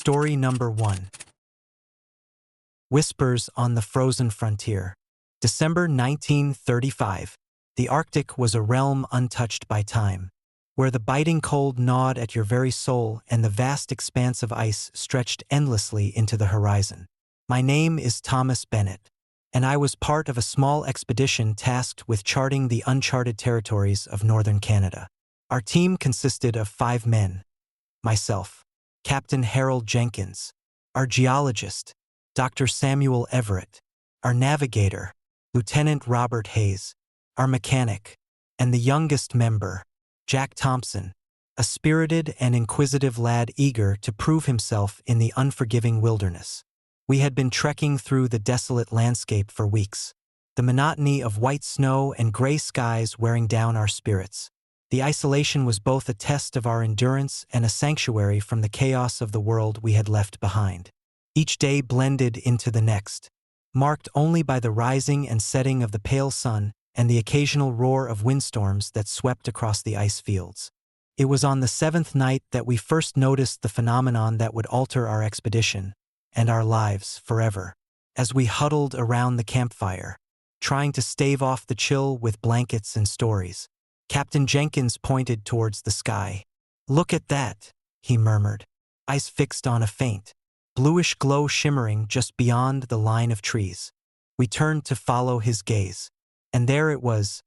Story number 1. Whispers on the Frozen Frontier. December 1935. The Arctic was a realm untouched by time, where the biting cold gnawed at your very soul and the vast expanse of ice stretched endlessly into the horizon. My name is Thomas Bennett, and I was part of a small expedition tasked with charting the uncharted territories of northern Canada. Our team consisted of 5 men. Myself, Captain Harold Jenkins, our geologist, Dr. Samuel Everett, our navigator, Lieutenant Robert Hayes, our mechanic, and the youngest member, Jack Thompson, a spirited and inquisitive lad eager to prove himself in the unforgiving wilderness. We had been trekking through the desolate landscape for weeks, the monotony of white snow and gray skies wearing down our spirits. The isolation was both a test of our endurance and a sanctuary from the chaos of the world we had left behind. Each day blended into the next, marked only by the rising and setting of the pale sun and the occasional roar of windstorms that swept across the ice fields. It was on the 7th night that we first noticed the phenomenon that would alter our expedition and our lives forever. As we huddled around the campfire, trying to stave off the chill with blankets and stories, Captain Jenkins pointed towards the sky. "Look at that," he murmured, eyes fixed on a faint, bluish glow shimmering just beyond the line of trees. We turned to follow his gaze, and there it was,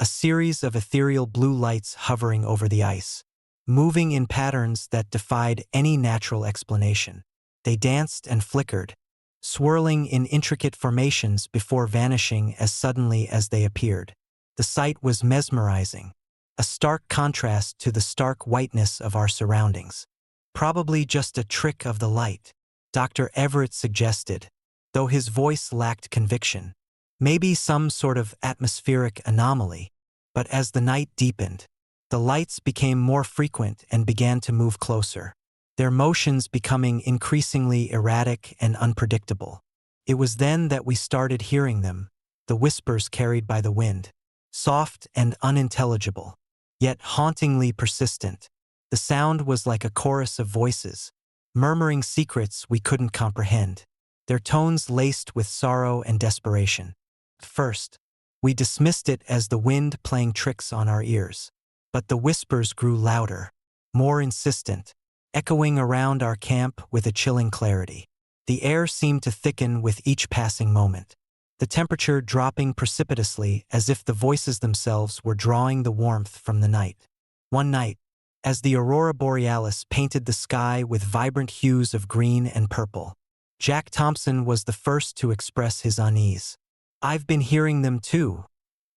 a series of ethereal blue lights hovering over the ice, moving in patterns that defied any natural explanation. They danced and flickered, swirling in intricate formations before vanishing as suddenly as they appeared. The sight was mesmerizing, a stark contrast to the stark whiteness of our surroundings. "Probably just a trick of the light," Dr. Everett suggested, though his voice lacked conviction. "Maybe some sort of atmospheric anomaly." But as the night deepened, the lights became more frequent and began to move closer, their motions becoming increasingly erratic and unpredictable. It was then that we started hearing them, the whispers carried by the wind. Soft and unintelligible, yet hauntingly persistent, the sound was like a chorus of voices, murmuring secrets we couldn't comprehend, their tones laced with sorrow and desperation. At first, we dismissed it as the wind playing tricks on our ears, but the whispers grew louder, more insistent, echoing around our camp with a chilling clarity. The air seemed to thicken with each passing moment, the temperature dropping precipitously as if the voices themselves were drawing the warmth from the night. One night, as the aurora borealis painted the sky with vibrant hues of green and purple, Jack Thompson was the first to express his unease. "I've been hearing them too,"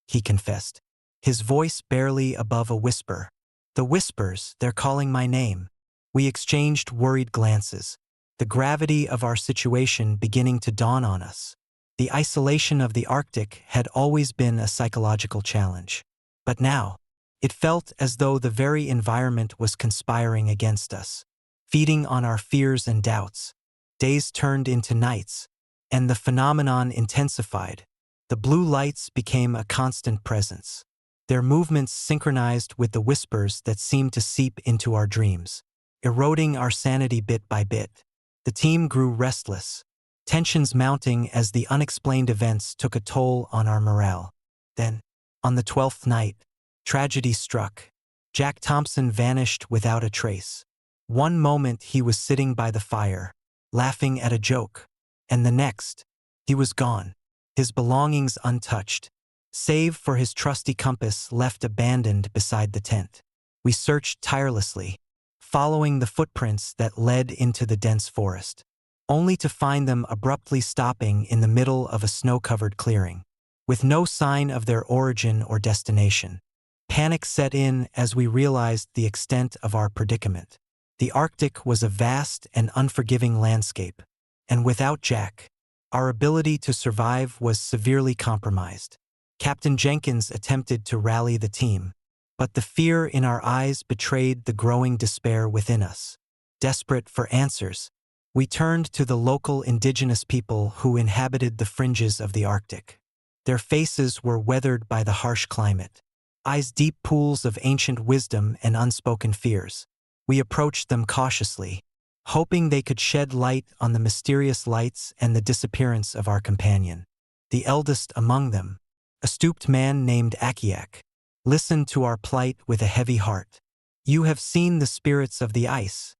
he confessed, his voice barely above a whisper. "The whispers, they're calling my name." We exchanged worried glances, the gravity of our situation beginning to dawn on us. The isolation of the Arctic had always been a psychological challenge, but now, it felt as though the very environment was conspiring against us, feeding on our fears and doubts. Days turned into nights, and the phenomenon intensified. The blue lights became a constant presence, their movements synchronized with the whispers that seemed to seep into our dreams, eroding our sanity bit by bit. The team grew restless, tensions mounting as the unexplained events took a toll on our morale. Then, on the 12th night, tragedy struck. Jack Thompson vanished without a trace. One moment he was sitting by the fire, laughing at a joke, and the next, he was gone, his belongings untouched, save for his trusty compass left abandoned beside the tent. We searched tirelessly, following the footprints that led into the dense forest, only to find them abruptly stopping in the middle of a snow-covered clearing, with no sign of their origin or destination. Panic set in as we realized the extent of our predicament. The Arctic was a vast and unforgiving landscape, and without Jack, our ability to survive was severely compromised. Captain Jenkins attempted to rally the team, but the fear in our eyes betrayed the growing despair within us. Desperate for answers, we turned to the local indigenous people who inhabited the fringes of the Arctic. Their faces were weathered by the harsh climate, eyes deep pools of ancient wisdom and unspoken fears. We approached them cautiously, hoping they could shed light on the mysterious lights and the disappearance of our companion. The eldest among them, a stooped man named Akiak, listened to our plight with a heavy heart. "You have seen the spirits of the ice,"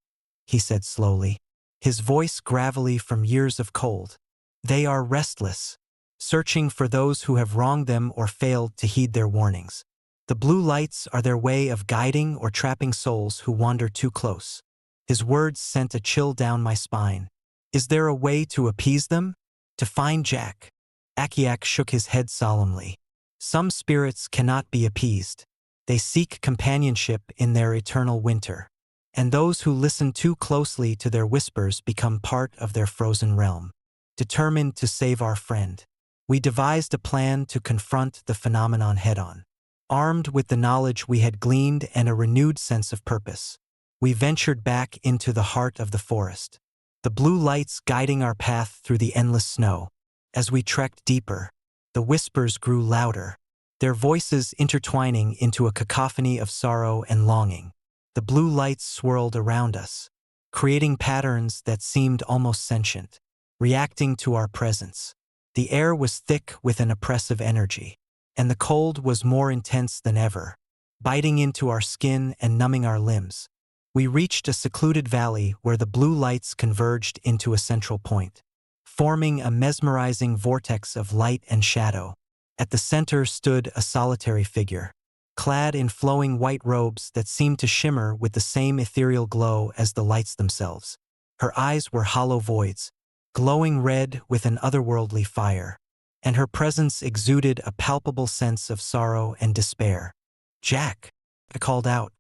he said slowly, his voice gravelly from years of cold. "They are restless, searching for those who have wronged them or failed to heed their warnings. The blue lights are their way of guiding or trapping souls who wander too close." His words sent a chill down my spine. "Is there a way to appease them? To find Jack?" Akiak shook his head solemnly. "Some spirits cannot be appeased. They seek companionship in their eternal winter. And those who listen too closely to their whispers become part of their frozen realm." Determined to save our friend, we devised a plan to confront the phenomenon head-on. Armed with the knowledge we had gleaned and a renewed sense of purpose, we ventured back into the heart of the forest, the blue lights guiding our path through the endless snow. As we trekked deeper, the whispers grew louder, their voices intertwining into a cacophony of sorrow and longing. The blue lights swirled around us, creating patterns that seemed almost sentient, reacting to our presence. The air was thick with an oppressive energy, and the cold was more intense than ever, biting into our skin and numbing our limbs. We reached a secluded valley where the blue lights converged into a central point, forming a mesmerizing vortex of light and shadow. At the center stood a solitary figure, clad in flowing white robes that seemed to shimmer with the same ethereal glow as the lights themselves. Her eyes were hollow voids, glowing red with an otherworldly fire, and her presence exuded a palpable sense of sorrow and despair. "Jack," I called out,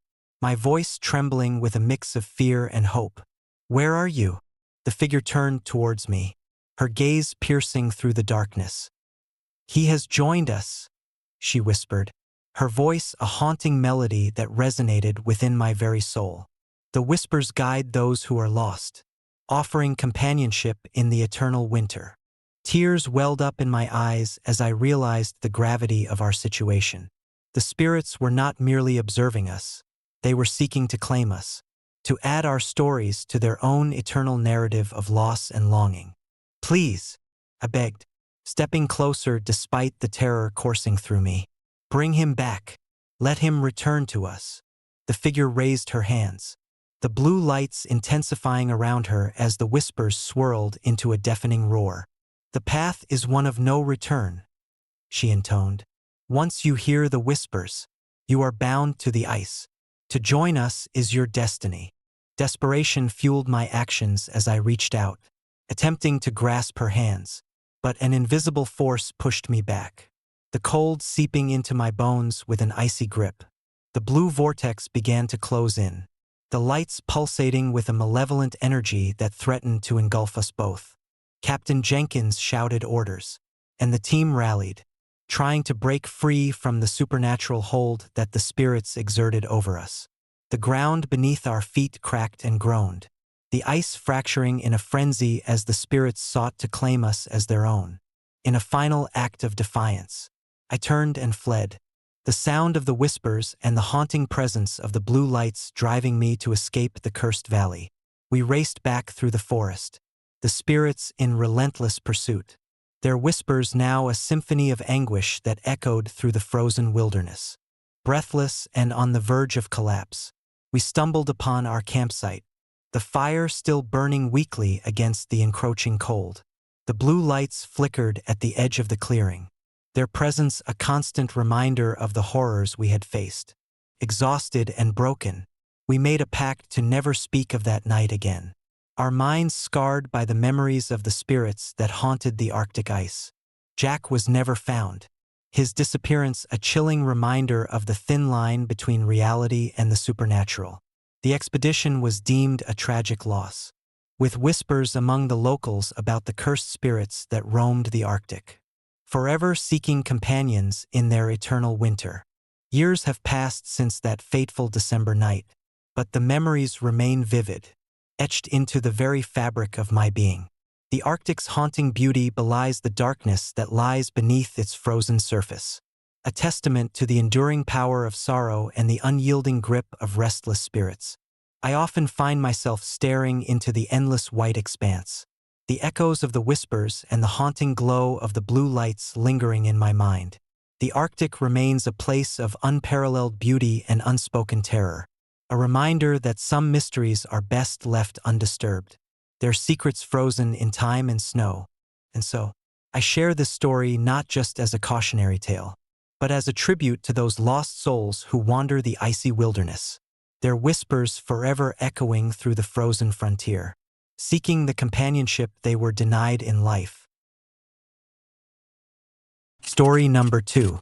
my voice trembling with a mix of fear and hope. "Where are you?" The figure turned towards me, her gaze piercing through the darkness. "He has joined us," she whispered, her voice a haunting melody that resonated within my very soul. "The whispers guide those who are lost, offering companionship in the eternal winter." Tears welled up in my eyes as I realized the gravity of our situation. The spirits were not merely observing us, they were seeking to claim us, to add our stories to their own eternal narrative of loss and longing. "Please," I begged, stepping closer despite the terror coursing through me. "Bring him back. Let him return to us." The figure raised her hands, the blue lights intensifying around her as the whispers swirled into a deafening roar. "The path is one of no return," she intoned. "Once you hear the whispers, you are bound to the ice. To join us is your destiny." Desperation fueled my actions as I reached out, attempting to grasp her hands, but an invisible force pushed me back, the cold seeping into my bones with an icy grip. The blue vortex began to close in, the lights pulsating with a malevolent energy that threatened to engulf us both. Captain Jenkins shouted orders, and the team rallied, trying to break free from the supernatural hold that the spirits exerted over us. The ground beneath our feet cracked and groaned, the ice fracturing in a frenzy as the spirits sought to claim us as their own. In a final act of defiance, I turned and fled, the sound of the whispers and the haunting presence of the blue lights driving me to escape the cursed valley. We raced back through the forest, the spirits in relentless pursuit, their whispers now a symphony of anguish that echoed through the frozen wilderness. Breathless and on the verge of collapse, we stumbled upon our campsite, the fire still burning weakly against the encroaching cold. The blue lights flickered at the edge of the clearing, their presence a constant reminder of the horrors we had faced. Exhausted and broken, we made a pact to never speak of that night again, our minds scarred by the memories of the spirits that haunted the Arctic ice. Jack was never found, his disappearance a chilling reminder of the thin line between reality and the supernatural. The expedition was deemed a tragic loss, with whispers among the locals about the cursed spirits that roamed the Arctic, forever seeking companions in their eternal winter. Years have passed since that fateful December night, but the memories remain vivid, etched into the very fabric of my being. The Arctic's haunting beauty belies the darkness that lies beneath its frozen surface, a testament to the enduring power of sorrow and the unyielding grip of restless spirits. I often find myself staring into the endless white expanse, the echoes of the whispers and the haunting glow of the blue lights lingering in my mind. The Arctic remains a place of unparalleled beauty and unspoken terror, a reminder that some mysteries are best left undisturbed, their secrets frozen in time and snow. And so, I share this story not just as a cautionary tale, but as a tribute to those lost souls who wander the icy wilderness, their whispers forever echoing through the frozen frontier, seeking the companionship they were denied in life. Story number 2.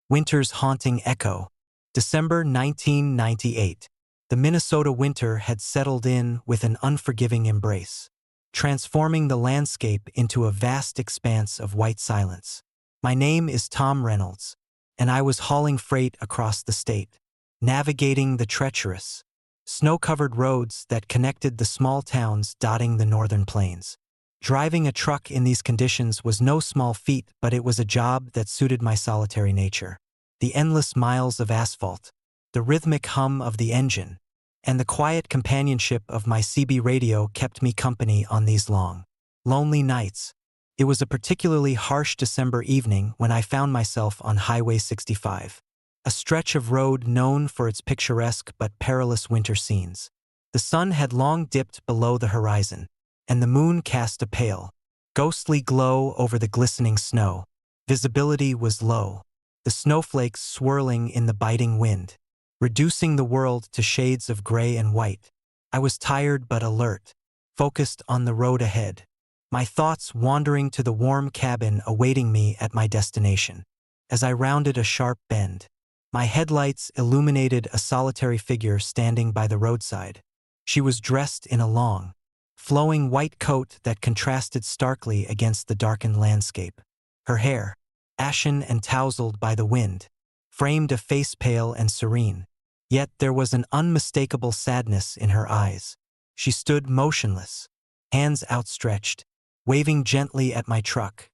Winter's Haunting Echo. December 1998. The Minnesota winter had settled in with an unforgiving embrace, transforming the landscape into a vast expanse of white silence. My name is Tom Reynolds, and I was hauling freight across the state, navigating the treacherous, snow-covered roads that connected the small towns dotting the northern plains. Driving a truck in these conditions was no small feat, but it was a job that suited my solitary nature. The endless miles of asphalt, the rhythmic hum of the engine, and the quiet companionship of my CB radio kept me company on these long, lonely nights. It was a particularly harsh December evening when I found myself on Highway 65, a stretch of road known for its picturesque but perilous winter scenes. The sun had long dipped below the horizon, and the moon cast a pale, ghostly glow over the glistening snow. Visibility was low, the snowflakes swirling in the biting wind, reducing the world to shades of gray and white. I was tired but alert, focused on the road ahead, my thoughts wandering to the warm cabin awaiting me at my destination. As I rounded a sharp bend, my headlights illuminated a solitary figure standing by the roadside. She was dressed in a long, flowing white coat that contrasted starkly against the darkened landscape. Her hair, ashen and tousled by the wind, framed a face pale and serene, yet there was an unmistakable sadness in her eyes. She stood motionless, hands outstretched, waving gently at my truck.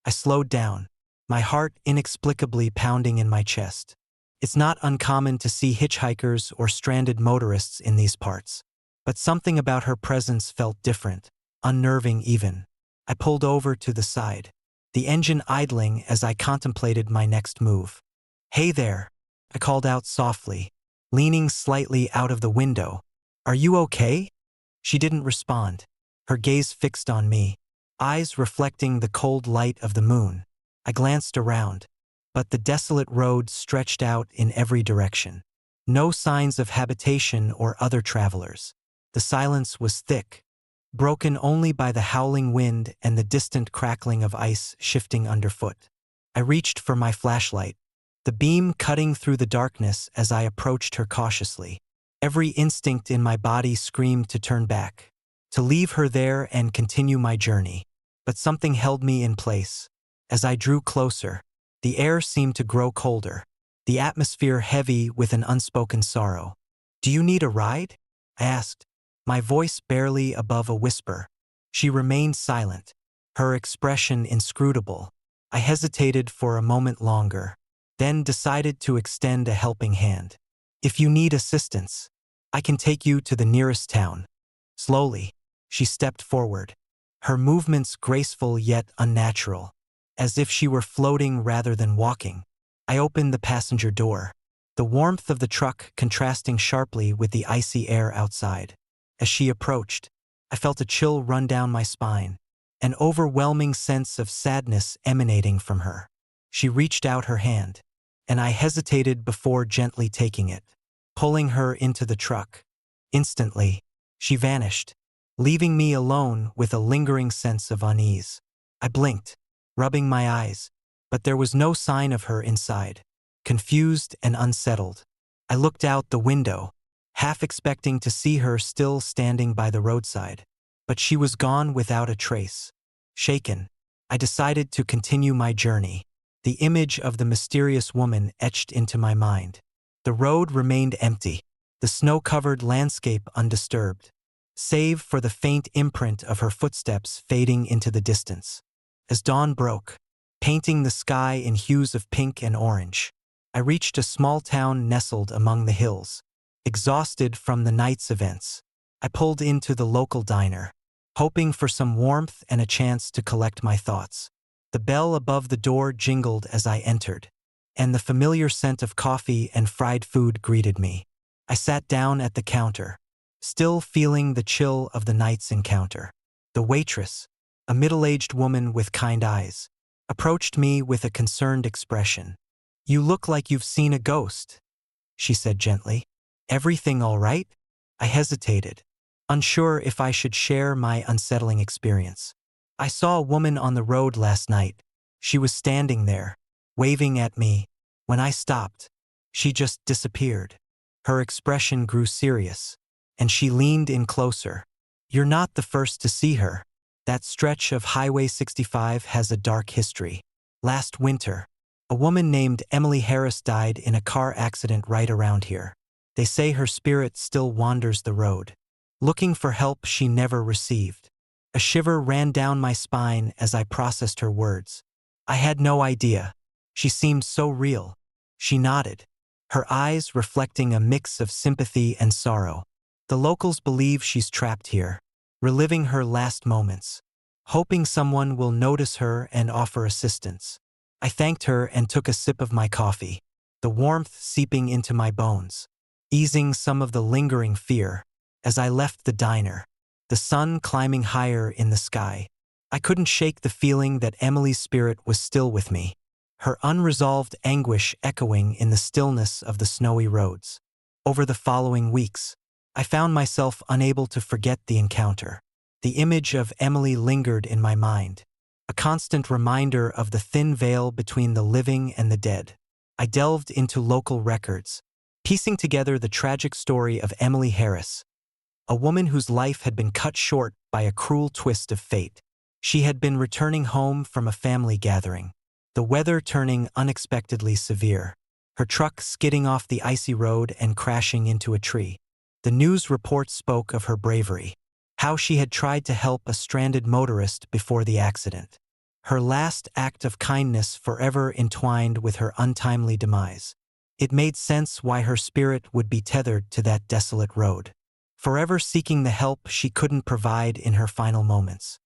I slowed down, my heart inexplicably pounding in my chest. It's not uncommon to see hitchhikers or stranded motorists in these parts, but something about her presence felt different, unnerving even. I pulled over to the side, the engine idling as I contemplated my next move. "Hey there," I called out softly, leaning slightly out of the window. "Are you okay?" She didn't respond, her gaze fixed on me, eyes reflecting the cold light of the moon. I glanced around, but the desolate road stretched out in every direction. No signs of habitation or other travelers. The silence was thick, broken only by the howling wind and the distant crackling of ice shifting underfoot. I reached for my flashlight, the beam cutting through the darkness as I approached her cautiously. Every instinct in my body screamed to turn back, to leave her there and continue my journey. But something held me in place. As I drew closer, the air seemed to grow colder, the atmosphere heavy with an unspoken sorrow. "Do you need a ride?" I asked, my voice barely above a whisper. She remained silent, her expression inscrutable. I hesitated for a moment longer, then decided to extend a helping hand. "If you need assistance, I can take you to the nearest town." Slowly, she stepped forward, her movements graceful yet unnatural, as if she were floating rather than walking. I opened the passenger door, the warmth of the truck contrasting sharply with the icy air outside. As she approached, I felt a chill run down my spine, an overwhelming sense of sadness emanating from her. She reached out her hand, and I hesitated before gently taking it, pulling her into the truck. Instantly, she vanished, leaving me alone with a lingering sense of unease. I blinked, rubbing my eyes, but there was no sign of her inside. Confused and unsettled, I looked out the window, half expecting to see her still standing by the roadside. But she was gone without a trace. Shaken, I decided to continue my journey, the image of the mysterious woman etched into my mind. The road remained empty, the snow-covered landscape undisturbed, save for the faint imprint of her footsteps fading into the distance. As dawn broke, painting the sky in hues of pink and orange, I reached a small town nestled among the hills. exhausted from the night's events. I pulled into the local diner, hoping for some warmth and a chance to collect my thoughts. The bell above the door jingled as I entered, and the familiar scent of coffee and fried food greeted me. I sat down at the counter, still feeling the chill of the night's encounter. The waitress, a middle-aged woman with kind eyes, approached me with a concerned expression. "You look like you've seen a ghost," she said gently. "Everything all right?" I hesitated, unsure if I should share my unsettling experience. "I saw a woman on the road last night. She was standing there, waving at me. When I stopped, she just disappeared." Her expression grew serious, and she leaned in closer. "You're not the first to see her. That stretch of Highway 65 has a dark history. Last winter, a woman named Emily Harris died in a car accident right around here. They say her spirit still wanders the road, looking for help she never received." A shiver ran down my spine as I processed her words. I had no idea. She seemed so real. She nodded, her eyes reflecting a mix of sympathy and sorrow. "The locals believe she's trapped here, reliving her last moments, hoping someone will notice her and offer assistance." I thanked her and took a sip of my coffee, the warmth seeping into my bones, easing some of the lingering fear. As I left the diner, the sun climbing higher in the sky, I couldn't shake the feeling that Emily's spirit was still with me, her unresolved anguish echoing in the stillness of the snowy roads. Over the following weeks, I found myself unable to forget the encounter. The image of Emily lingered in my mind, a constant reminder of the thin veil between the living and the dead. I delved into local records, piecing together the tragic story of Emily Harris, a woman whose life had been cut short by a cruel twist of fate. She had been returning home from a family gathering, the weather turning unexpectedly severe, her truck skidding off the icy road and crashing into a tree. The news report spoke of her bravery, how she had tried to help a stranded motorist before the accident. Her last act of kindness forever entwined with her untimely demise. It made sense why her spirit would be tethered to that desolate road, forever seeking the help she couldn't provide in her final moments.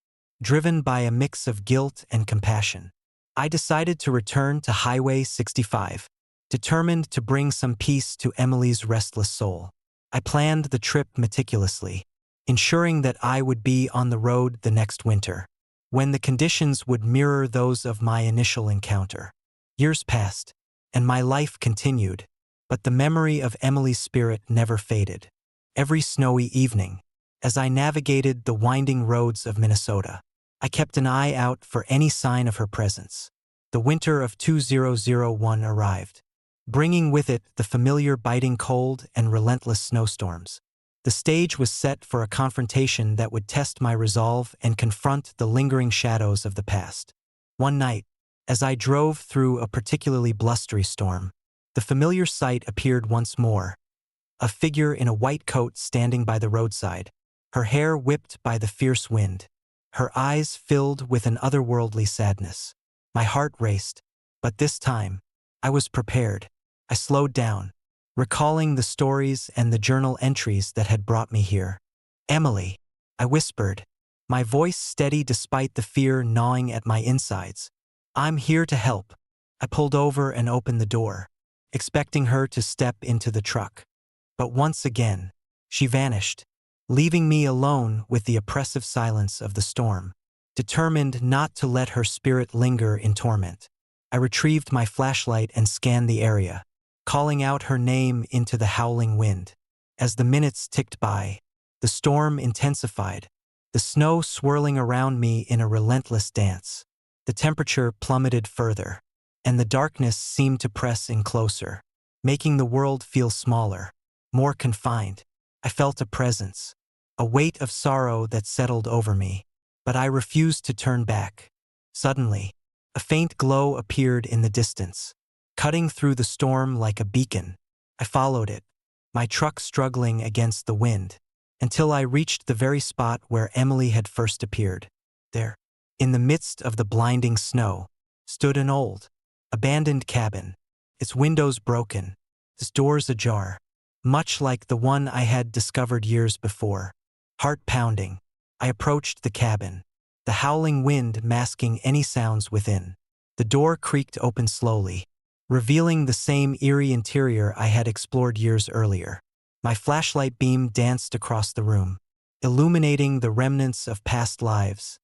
Driven by a mix of guilt and compassion, I decided to return to Highway 65, determined to bring some peace to Emily's restless soul. I planned the trip meticulously, ensuring that I would be on the road the next winter, when the conditions would mirror those of my initial encounter. Years passed, and my life continued, but the memory of Emily's spirit never faded. Every snowy evening, as I navigated the winding roads of Minnesota, I kept an eye out for any sign of her presence. The winter of 2001 arrived, bringing with it the familiar biting cold and relentless snowstorms. The stage was set for a confrontation that would test my resolve and confront the lingering shadows of the past. One night, as I drove through a particularly blustery storm, the familiar sight appeared once more. A figure in a white coat standing by the roadside, her hair whipped by the fierce wind, her eyes filled with an otherworldly sadness. My heart raced, but this time, I was prepared. I slowed down, recalling the stories and the journal entries that had brought me here. "Emily," I whispered, my voice steady despite the fear gnawing at my insides. "I'm here to help." I pulled over and opened the door, expecting her to step into the truck. But once again, she vanished, leaving me alone with the oppressive silence of the storm. Determined not to let her spirit linger in torment, I retrieved my flashlight and scanned the area, calling out her name into the howling wind. As the minutes ticked by, the storm intensified, the snow swirling around me in a relentless dance. The temperature plummeted further, and the darkness seemed to press in closer, making the world feel smaller, more confined. I felt a presence, a weight of sorrow that settled over me, but I refused to turn back. Suddenly, a faint glow appeared in the distance, cutting through the storm like a beacon. I followed it, my truck struggling against the wind, until I reached the very spot where Emily had first appeared. There, in the midst of the blinding snow, stood an old, abandoned cabin, its windows broken, its doors ajar. much like the one I had discovered years before. Heart pounding, I approached the cabin, the howling wind masking any sounds within. The door creaked open slowly, revealing the same eerie interior I had explored years earlier. My flashlight beam danced across the room, illuminating the remnants of past lives,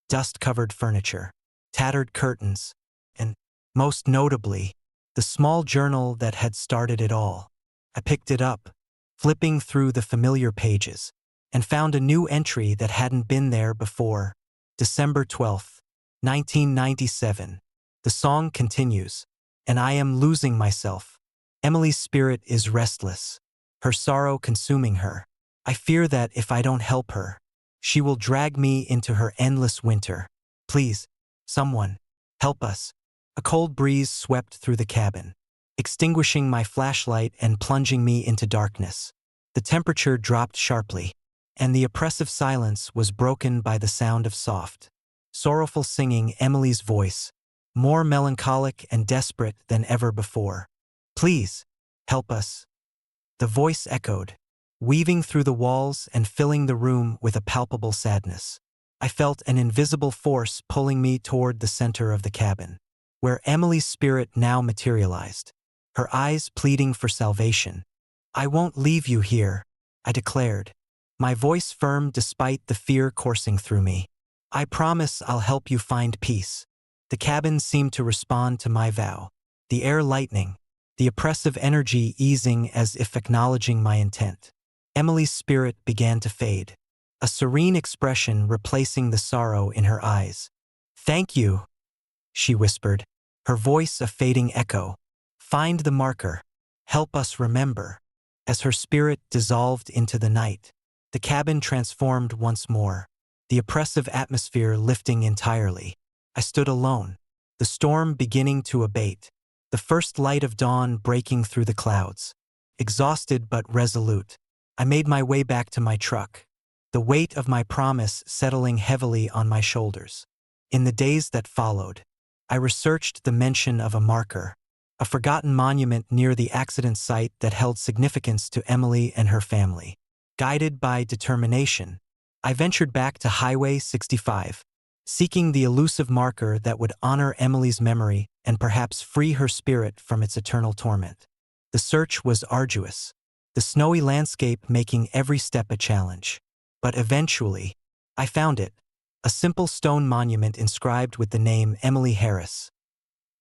dust-covered furniture, tattered curtains, and, most notably, the small journal that had started it all. I picked it up, flipping through the familiar pages, and found a new entry that hadn't been there before. December 12th, 1997. The song continues, and I am losing myself. Emily's spirit is restless, her sorrow consuming her. I fear that if I don't help her, she will drag me into her endless winter. Please, someone, help us. A cold breeze swept through the cabin, extinguishing my flashlight and plunging me into darkness. The temperature dropped sharply, and the oppressive silence was broken by the sound of soft, sorrowful singing. Emily's voice, more melancholic and desperate than ever before. Please, help us. The voice echoed, weaving through the walls and filling the room with a palpable sadness. I felt an invisible force pulling me toward the center of the cabin, where Emily's spirit now materialized, her eyes pleading for salvation. I won't leave you here, I declared, my voice firm despite the fear coursing through me. I promise I'll help you find peace. The cabin seemed to respond to my vow, the air lightening, the oppressive energy easing as if acknowledging my intent. Emily's spirit began to fade, a serene expression replacing the sorrow in her eyes. Thank you, she whispered, her voice a fading echo. Find the marker. Help us remember. As her spirit dissolved into the night, the cabin transformed once more, the oppressive atmosphere lifting entirely. I stood alone, the storm beginning to abate, the first light of dawn breaking through the clouds. Exhausted but resolute, I made my way back to my truck, the weight of my promise settling heavily on my shoulders. In the days that followed, I researched the mention of a marker, a forgotten monument near the accident site that held significance to Emily and her family. Guided by determination, I ventured back to Highway 65, seeking the elusive marker that would honor Emily's memory and perhaps free her spirit from its eternal torment. The search was arduous, the snowy landscape making every step a challenge. But eventually, I found it, a simple stone monument inscribed with the name Emily Harris.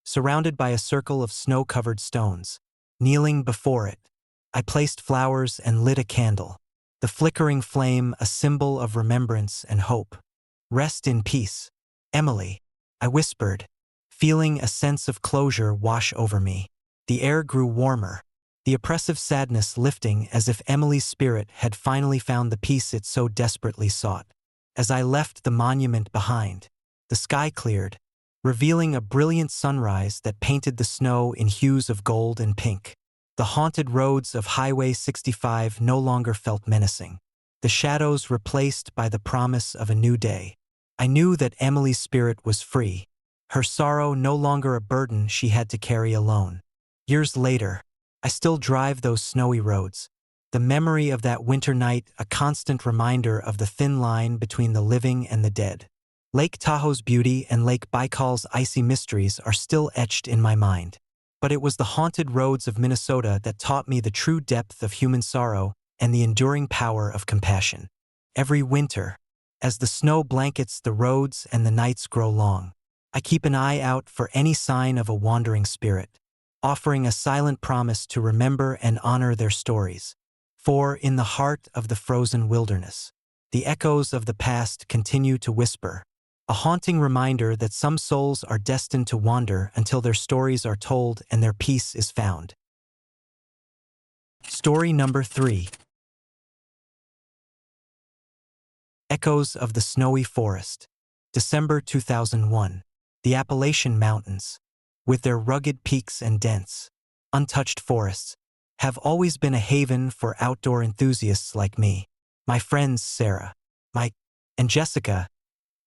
Surrounded by a circle of snow-covered stones, kneeling before it, I placed flowers and lit a candle, the flickering flame a symbol of remembrance and hope. Rest in peace, Emily, I whispered, feeling a sense of closure wash over me. The air grew warmer, the oppressive sadness lifting as if Emily's spirit had finally found the peace it so desperately sought. As I left the monument behind, the sky cleared, revealing a brilliant sunrise that painted the snow in hues of gold and pink. The haunted roads of Highway 65 no longer felt menacing, the shadows replaced by the promise of a new day. I knew that Emily's spirit was free, her sorrow no longer a burden she had to carry alone. Years later, I still drive those snowy roads, the memory of that winter night a constant reminder of the thin line between the living and the dead. Lake Tahoe's beauty and Lake Baikal's icy mysteries are still etched in my mind. But it was the haunted roads of Minnesota that taught me the true depth of human sorrow and the enduring power of compassion. Every winter, as the snow blankets the roads and the nights grow long, I keep an eye out for any sign of a wandering spirit, offering a silent promise to remember and honor their stories. For in the heart of the frozen wilderness, the echoes of the past continue to whisper, a haunting reminder that some souls are destined to wander until their stories are told and their peace is found. Story number 3. Echoes of the Snowy Forest. December 2001. The Appalachian Mountains, with their rugged peaks and dense, untouched forests, have always been a haven for outdoor enthusiasts like me. My friends Sarah, Mike, and Jessica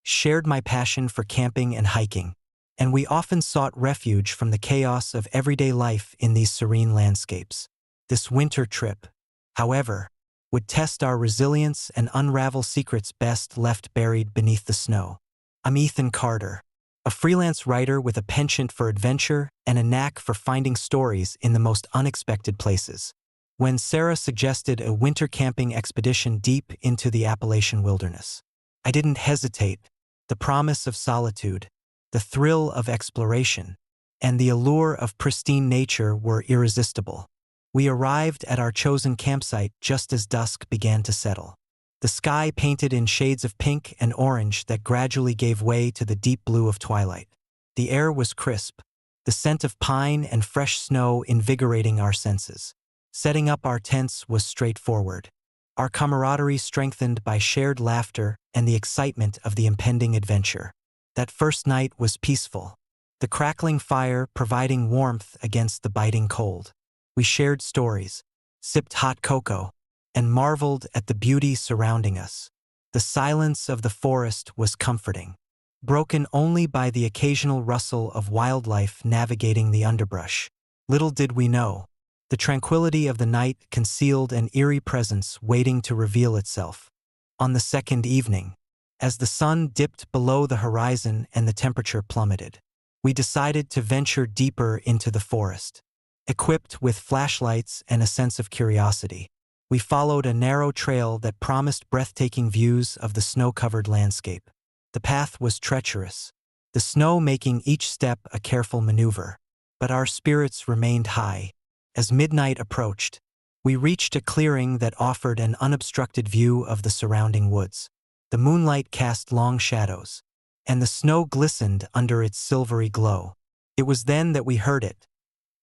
shared my passion for camping and hiking, and we often sought refuge from the chaos of everyday life in these serene landscapes. This winter trip, however, would test our resilience and unravel secrets best left buried beneath the snow. I'm Ethan Carter, a freelance writer with a penchant for adventure and a knack for finding stories in the most unexpected places. When Sarah suggested a winter camping expedition deep into the Appalachian wilderness, I didn't hesitate. The promise of solitude, the thrill of exploration, and the allure of pristine nature were irresistible. We arrived at our chosen campsite just as dusk began to settle. The sky painted in shades of pink and orange that gradually gave way to the deep blue of twilight. The air was crisp, the scent of pine and fresh snow invigorating our senses. Setting up our tents was straightforward, our camaraderie strengthened by shared laughter and the excitement of the impending adventure. That first night was peaceful, the crackling fire providing warmth against the biting cold. We shared stories, sipped hot cocoa, and marveled at the beauty surrounding us. The silence of the forest was comforting, broken only by the occasional rustle of wildlife navigating the underbrush. Little did we know, the tranquility of the night concealed an eerie presence waiting to reveal itself. On the second evening, as the sun dipped below the horizon and the temperature plummeted, we decided to venture deeper into the forest. Equipped with flashlights and a sense of curiosity, we followed a narrow trail that promised breathtaking views of the snow-covered landscape. The path was treacherous, the snow making each step a careful maneuver, but our spirits remained high. As midnight approached, we reached a clearing that offered an unobstructed view of the surrounding woods. The moonlight cast long shadows, and the snow glistened under its silvery glow. It was then that we heard it,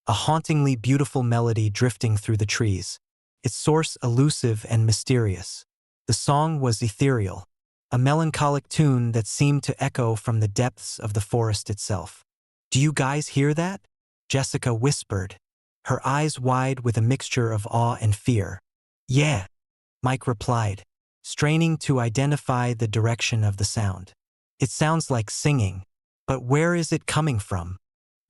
a hauntingly beautiful melody drifting through the trees, its source elusive and mysterious. The song was ethereal, a melancholic tune that seemed to echo from the depths of the forest itself. "Do you guys hear that?" Jessica whispered, her eyes wide with a mixture of awe and fear. "Yeah," Mike replied, straining to identify the direction of the sound. "It sounds like singing, but where is it coming from?"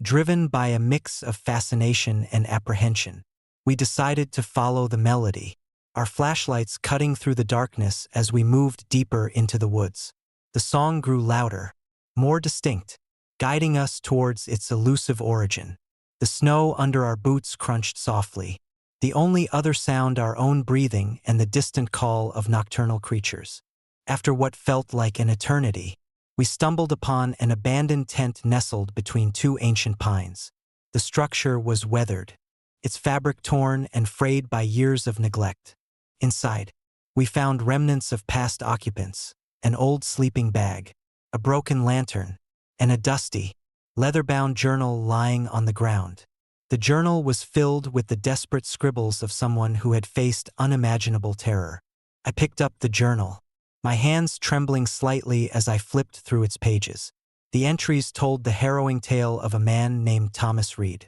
Driven by a mix of fascination and apprehension, we decided to follow the melody, our flashlights cutting through the darkness as we moved deeper into the woods. The song grew louder, more distinct, guiding us towards its elusive origin. The snow under our boots crunched softly, the only other sound our own breathing and the distant call of nocturnal creatures. After what felt like an eternity, we stumbled upon an abandoned tent nestled between two ancient pines. The structure was weathered, its fabric torn and frayed by years of neglect. Inside, we found remnants of past occupants, an old sleeping bag, a broken lantern, and a dusty, leather-bound journal lying on the ground. The journal was filled with the desperate scribbles of someone who had faced unimaginable terror. I picked up the journal, my hands trembling slightly as I flipped through its pages. The entries told the harrowing tale of a man named Thomas Reed,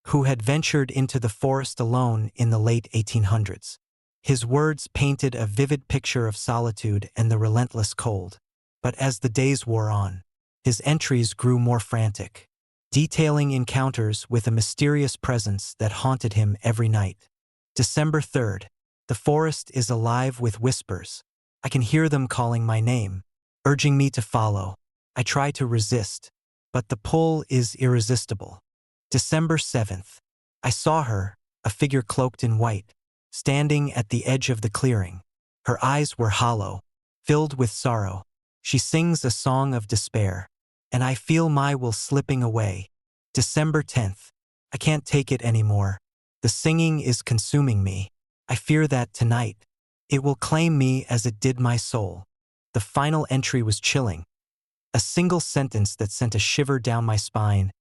who had ventured into the forest alone in the late 1800s. His words painted a vivid picture of solitude and the relentless cold. But as the days wore on, his entries grew more frantic, detailing encounters with a mysterious presence that haunted him every night. December 3rd. The forest is alive with whispers. I can hear them calling my name, urging me to follow. I try to resist, but the pull is irresistible. December 7th. I saw her, a figure cloaked in white, standing at the edge of the clearing. Her eyes were hollow, filled with sorrow. She sings a song of despair, and I feel my will slipping away. December 10th. I can't take it anymore. The singing is consuming me. I fear that tonight, it will claim me as it did my soul. The final entry was chilling. A single sentence that sent a shiver down my spine.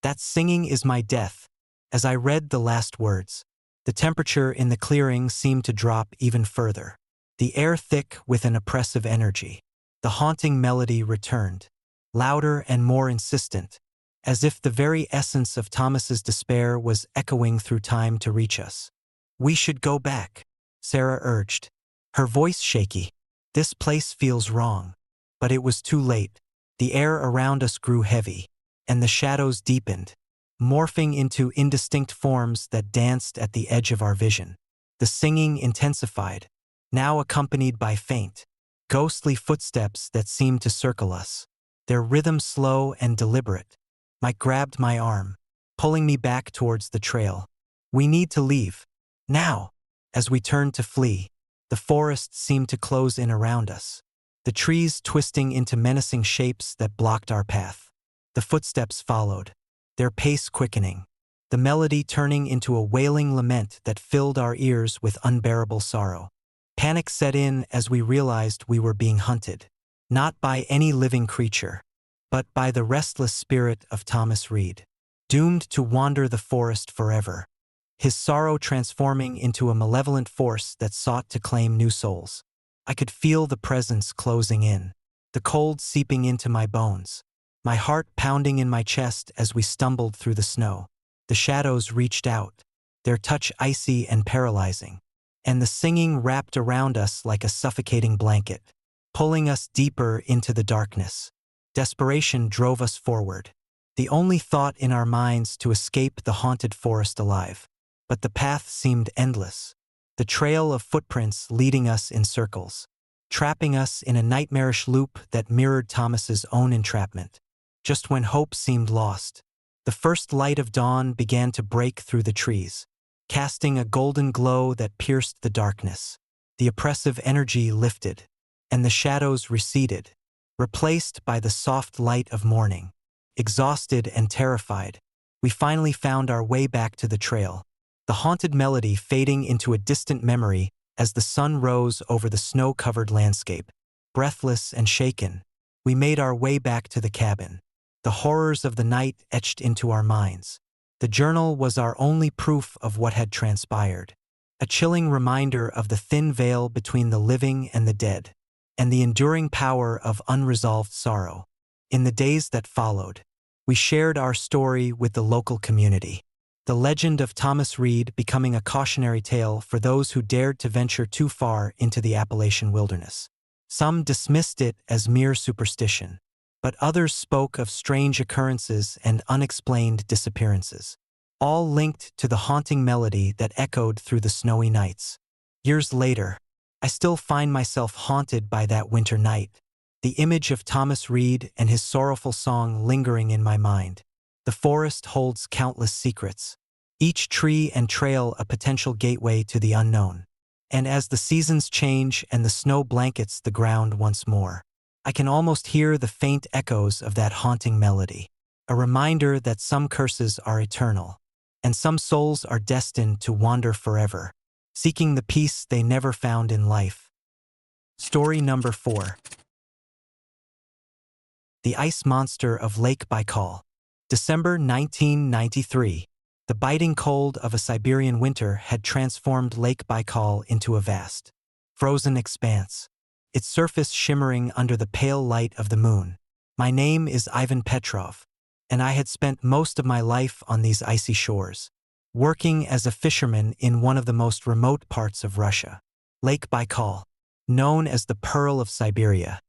"That singing is my death." As I read the last words, the temperature in the clearing seemed to drop even further, the air thick with an oppressive energy. The haunting melody returned, louder and more insistent, as if the very essence of Thomas's despair was echoing through time to reach us. "We should go back," Sarah urged, her voice shaky. "This place feels wrong." But it was too late. The air around us grew heavy, and the shadows deepened, morphing into indistinct forms that danced at the edge of our vision. The singing intensified, now accompanied by faint, ghostly footsteps that seemed to circle us, their rhythm slow and deliberate. Mike grabbed my arm, pulling me back towards the trail. "We need to leave. Now!" As we turned to flee, the forest seemed to close in around us, the trees twisting into menacing shapes that blocked our path. The footsteps followed, their pace quickening, the melody turning into a wailing lament that filled our ears with unbearable sorrow. Panic set in as we realized we were being hunted, not by any living creature, but by the restless spirit of Thomas Reed, doomed to wander the forest forever, his sorrow transforming into a malevolent force that sought to claim new souls. I could feel the presence closing in, the cold seeping into my bones, my heart pounding in my chest as we stumbled through the snow. The shadows reached out, their touch icy and paralyzing, and the singing wrapped around us like a suffocating blanket, pulling us deeper into the darkness. Desperation drove us forward, the only thought in our minds to escape the haunted forest alive. But the path seemed endless, the trail of footprints leading us in circles, trapping us in a nightmarish loop that mirrored Thomas's own entrapment. Just when hope seemed lost, the first light of dawn began to break through the trees, casting a golden glow that pierced the darkness. The oppressive energy lifted, and the shadows receded, replaced by the soft light of morning. Exhausted and terrified, we finally found our way back to the trail, the haunted melody fading into a distant memory as the sun rose over the snow-covered landscape. Breathless and shaken, we made our way back to the cabin, the horrors of the night etched into our minds. The journal was our only proof of what had transpired, a chilling reminder of the thin veil between the living and the dead, and the enduring power of unresolved sorrow. In the days that followed, we shared our story with the local community, the legend of Thomas Reed becoming a cautionary tale for those who dared to venture too far into the Appalachian wilderness. Some dismissed it as mere superstition, but others spoke of strange occurrences and unexplained disappearances, all linked to the haunting melody that echoed through the snowy nights. Years later, I still find myself haunted by that winter night, the image of Thomas Reed and his sorrowful song lingering in my mind. The forest holds countless secrets, each tree and trail a potential gateway to the unknown. And as the seasons change and the snow blankets the ground once more, I can almost hear the faint echoes of that haunting melody, a reminder that some curses are eternal, and some souls are destined to wander forever, seeking the peace they never found in life. Story number 4. The Ice Monster of Lake Baikal. December 1993. The biting cold of a Siberian winter had transformed Lake Baikal into a vast, frozen expanse, its surface shimmering under the pale light of the moon. My name is Ivan Petrov, and I had spent most of my life on these icy shores, working as a fisherman in one of the most remote parts of Russia. Lake Baikal, known as the Pearl of Siberia,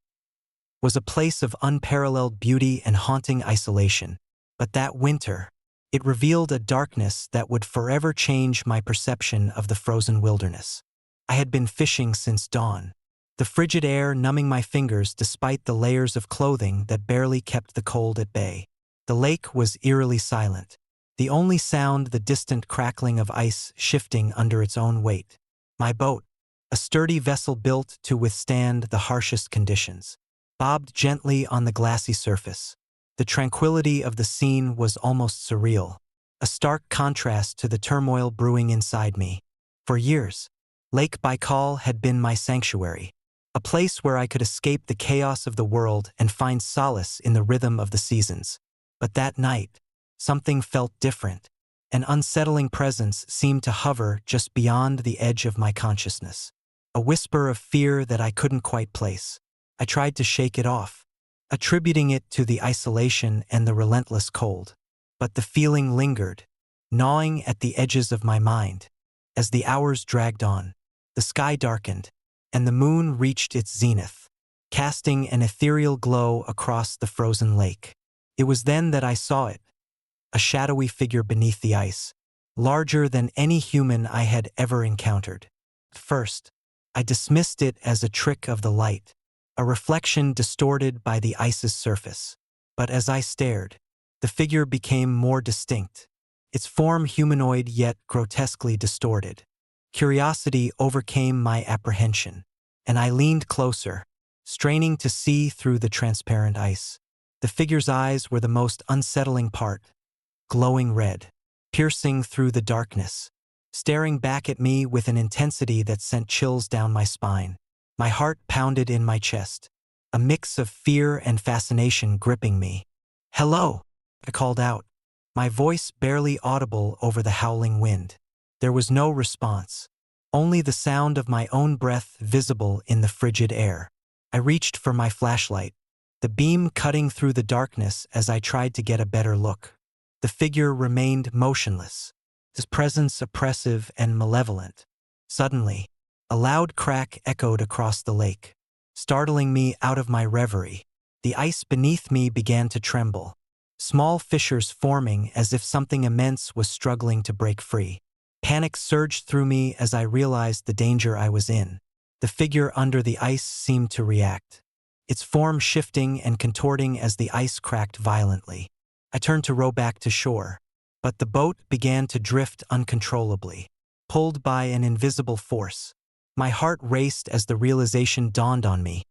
was a place of unparalleled beauty and haunting isolation. But that winter, it revealed a darkness that would forever change my perception of the frozen wilderness. I had been fishing since dawn, the frigid air numbing my fingers despite the layers of clothing that barely kept the cold at bay. The lake was eerily silent, the only sound the distant crackling of ice shifting under its own weight. My boat, a sturdy vessel built to withstand the harshest conditions, bobbed gently on the glassy surface. The tranquility of the scene was almost surreal, a stark contrast to the turmoil brewing inside me. For years, Lake Baikal had been my sanctuary, a place where I could escape the chaos of the world and find solace in the rhythm of the seasons. But that night, something felt different. An unsettling presence seemed to hover just beyond the edge of my consciousness, a whisper of fear that I couldn't quite place. I tried to shake it off, attributing it to the isolation and the relentless cold. But the feeling lingered, gnawing at the edges of my mind. As the hours dragged on, the sky darkened, and the moon reached its zenith, casting an ethereal glow across the frozen lake. It was then that I saw it, a shadowy figure beneath the ice, larger than any human I had ever encountered. At first, I dismissed it as a trick of the light, a reflection distorted by the ice's surface. But as I stared, the figure became more distinct, its form humanoid yet grotesquely distorted. Curiosity overcame my apprehension, and I leaned closer, straining to see through the transparent ice. The figure's eyes were the most unsettling part, glowing red, piercing through the darkness, staring back at me with an intensity that sent chills down my spine. My heart pounded in my chest, a mix of fear and fascination gripping me. "Hello," I called out, my voice barely audible over the howling wind. There was no response, only the sound of my own breath visible in the frigid air. I reached for my flashlight, the beam cutting through the darkness as I tried to get a better look. The figure remained motionless, his presence oppressive and malevolent. Suddenly, a loud crack echoed across the lake, startling me out of my reverie. The ice beneath me began to tremble, small fissures forming as if something immense was struggling to break free. Panic surged through me as I realized the danger I was in. The figure under the ice seemed to react, its form shifting and contorting as the ice cracked violently. I turned to row back to shore, but the boat began to drift uncontrollably, pulled by an invisible force. My heart raced as the realization dawned on me.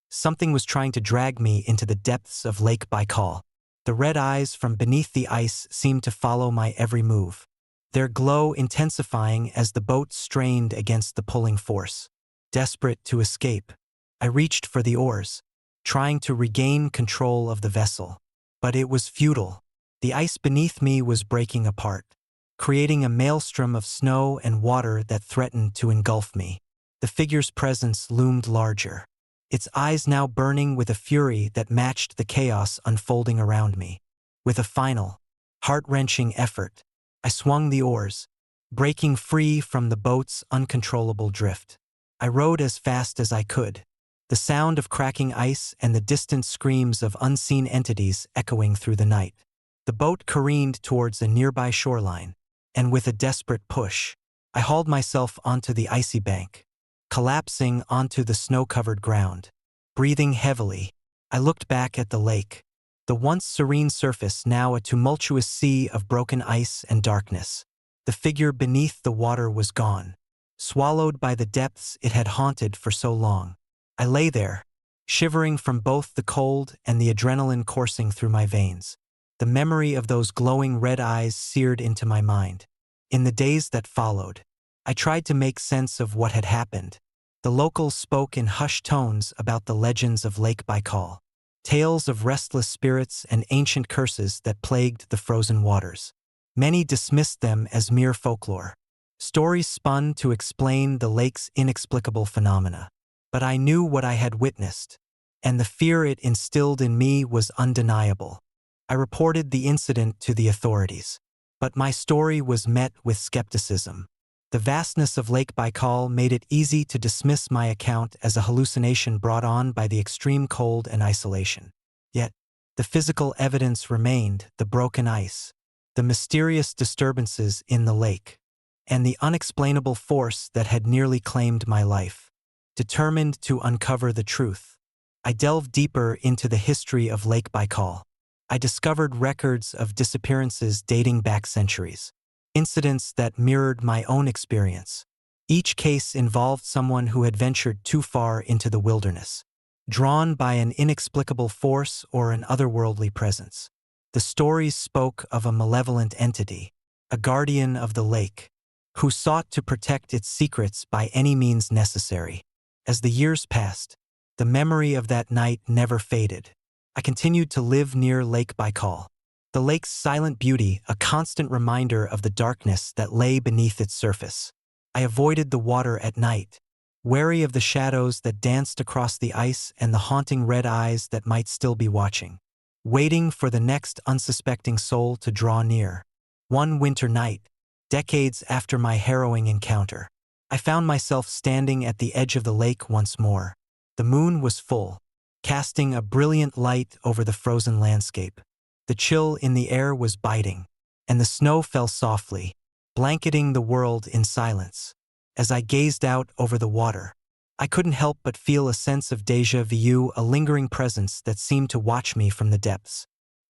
Something was trying to drag me into the depths of Lake Baikal. The red eyes from beneath the ice seemed to follow my every move, their glow intensifying as the boat strained against the pulling force. Desperate to escape, I reached for the oars, trying to regain control of the vessel. But it was futile. The ice beneath me was breaking apart, creating a maelstrom of snow and water that threatened to engulf me. The figure's presence loomed larger, its eyes now burning with a fury that matched the chaos unfolding around me. With a final, heart-wrenching effort, I swung the oars, breaking free from the boat's uncontrollable drift. I rowed as fast as I could, the sound of cracking ice and the distant screams of unseen entities echoing through the night. The boat careened towards a nearby shoreline, and with a desperate push, I hauled myself onto the icy bank, collapsing onto the snow-covered ground. Breathing heavily, I looked back at the lake, the once serene surface now a tumultuous sea of broken ice and darkness. The figure beneath the water was gone, swallowed by the depths it had haunted for so long. I lay there, shivering from both the cold and the adrenaline coursing through my veins. The memory of those glowing red eyes seared into my mind. In the days that followed, I tried to make sense of what had happened. The locals spoke in hushed tones about the legends of Lake Baikal, tales of restless spirits and ancient curses that plagued the frozen waters. Many dismissed them as mere folklore, stories spun to explain the lake's inexplicable phenomena. But I knew what I had witnessed, and the fear it instilled in me was undeniable. I reported the incident to the authorities, but my story was met with skepticism. The vastness of Lake Baikal made it easy to dismiss my account as a hallucination brought on by the extreme cold and isolation. Yet, the physical evidence remained: the broken ice, the mysterious disturbances in the lake, and the unexplainable force that had nearly claimed my life. Determined to uncover the truth, I delved deeper into the history of Lake Baikal. I discovered records of disappearances dating back centuries, incidents that mirrored my own experience. Each case involved someone who had ventured too far into the wilderness, drawn by an inexplicable force or an otherworldly presence. The stories spoke of a malevolent entity, a guardian of the lake, who sought to protect its secrets by any means necessary. As the years passed, the memory of that night never faded. I continued to live near Lake Baikal, the lake's silent beauty a constant reminder of the darkness that lay beneath its surface. I avoided the water at night, wary of the shadows that danced across the ice and the haunting red eyes that might still be watching, waiting for the next unsuspecting soul to draw near. One winter night, decades after my harrowing encounter, I found myself standing at the edge of the lake once more. The moon was full, casting a brilliant light over the frozen landscape. The chill in the air was biting, and the snow fell softly, blanketing the world in silence. As I gazed out over the water, I couldn't help but feel a sense of déjà vu, a lingering presence that seemed to watch me from the depths.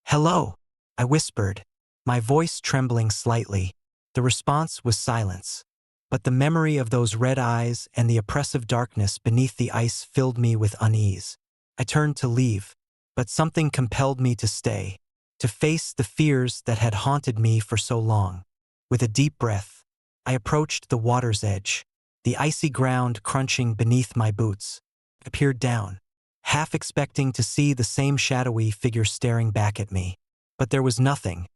"Hello," I whispered, my voice trembling slightly. The response was silence. But the memory of those red eyes and the oppressive darkness beneath the ice filled me with unease. I turned to leave, but something compelled me to stay, to face the fears that had haunted me for so long. With a deep breath, I approached the water's edge. The icy ground crunching beneath my boots. I peered down, half expecting to see the same shadowy figure staring back at me. But there was nothing,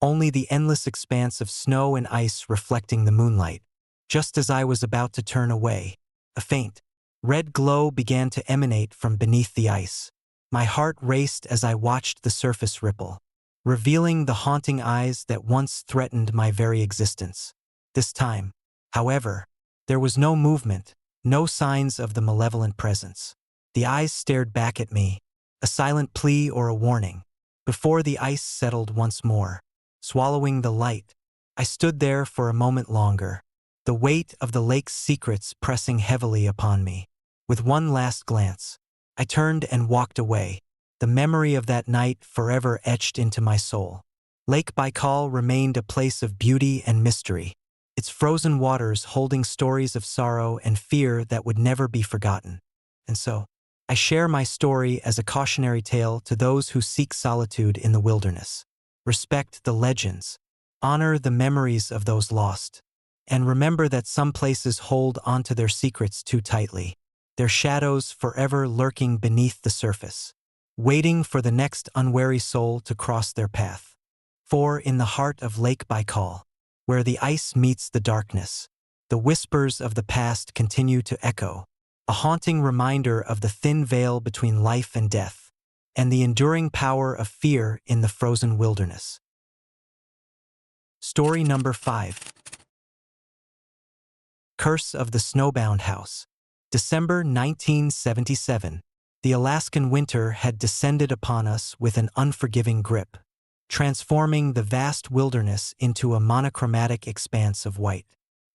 only the endless expanse of snow and ice reflecting the moonlight. Just as I was about to turn away, a faint, red glow began to emanate from beneath the ice. My heart raced as I watched the surface ripple, revealing the haunting eyes that once threatened my very existence. This time, however, there was no movement, no signs of the malevolent presence. The eyes stared back at me, a silent plea or a warning. Before the ice settled once more, swallowing the light, I stood there for a moment longer, the weight of the lake's secrets pressing heavily upon me. With one last glance, I turned and walked away, the memory of that night forever etched into my soul. Lake Baikal remained a place of beauty and mystery, its frozen waters holding stories of sorrow and fear that would never be forgotten. And so, I share my story as a cautionary tale to those who seek solitude in the wilderness. Respect the legends, honor the memories of those lost, and remember that some places hold onto their secrets too tightly, their shadows forever lurking beneath the surface, waiting for the next unwary soul to cross their path. For in the heart of Lake Baikal, where the ice meets the darkness, the whispers of the past continue to echo, a haunting reminder of the thin veil between life and death, and the enduring power of fear in the frozen wilderness. Story number 5. Curse of the Snowbound House. December 1977. The Alaskan winter had descended upon us with an unforgiving grip, transforming the vast wilderness into a monochromatic expanse of white.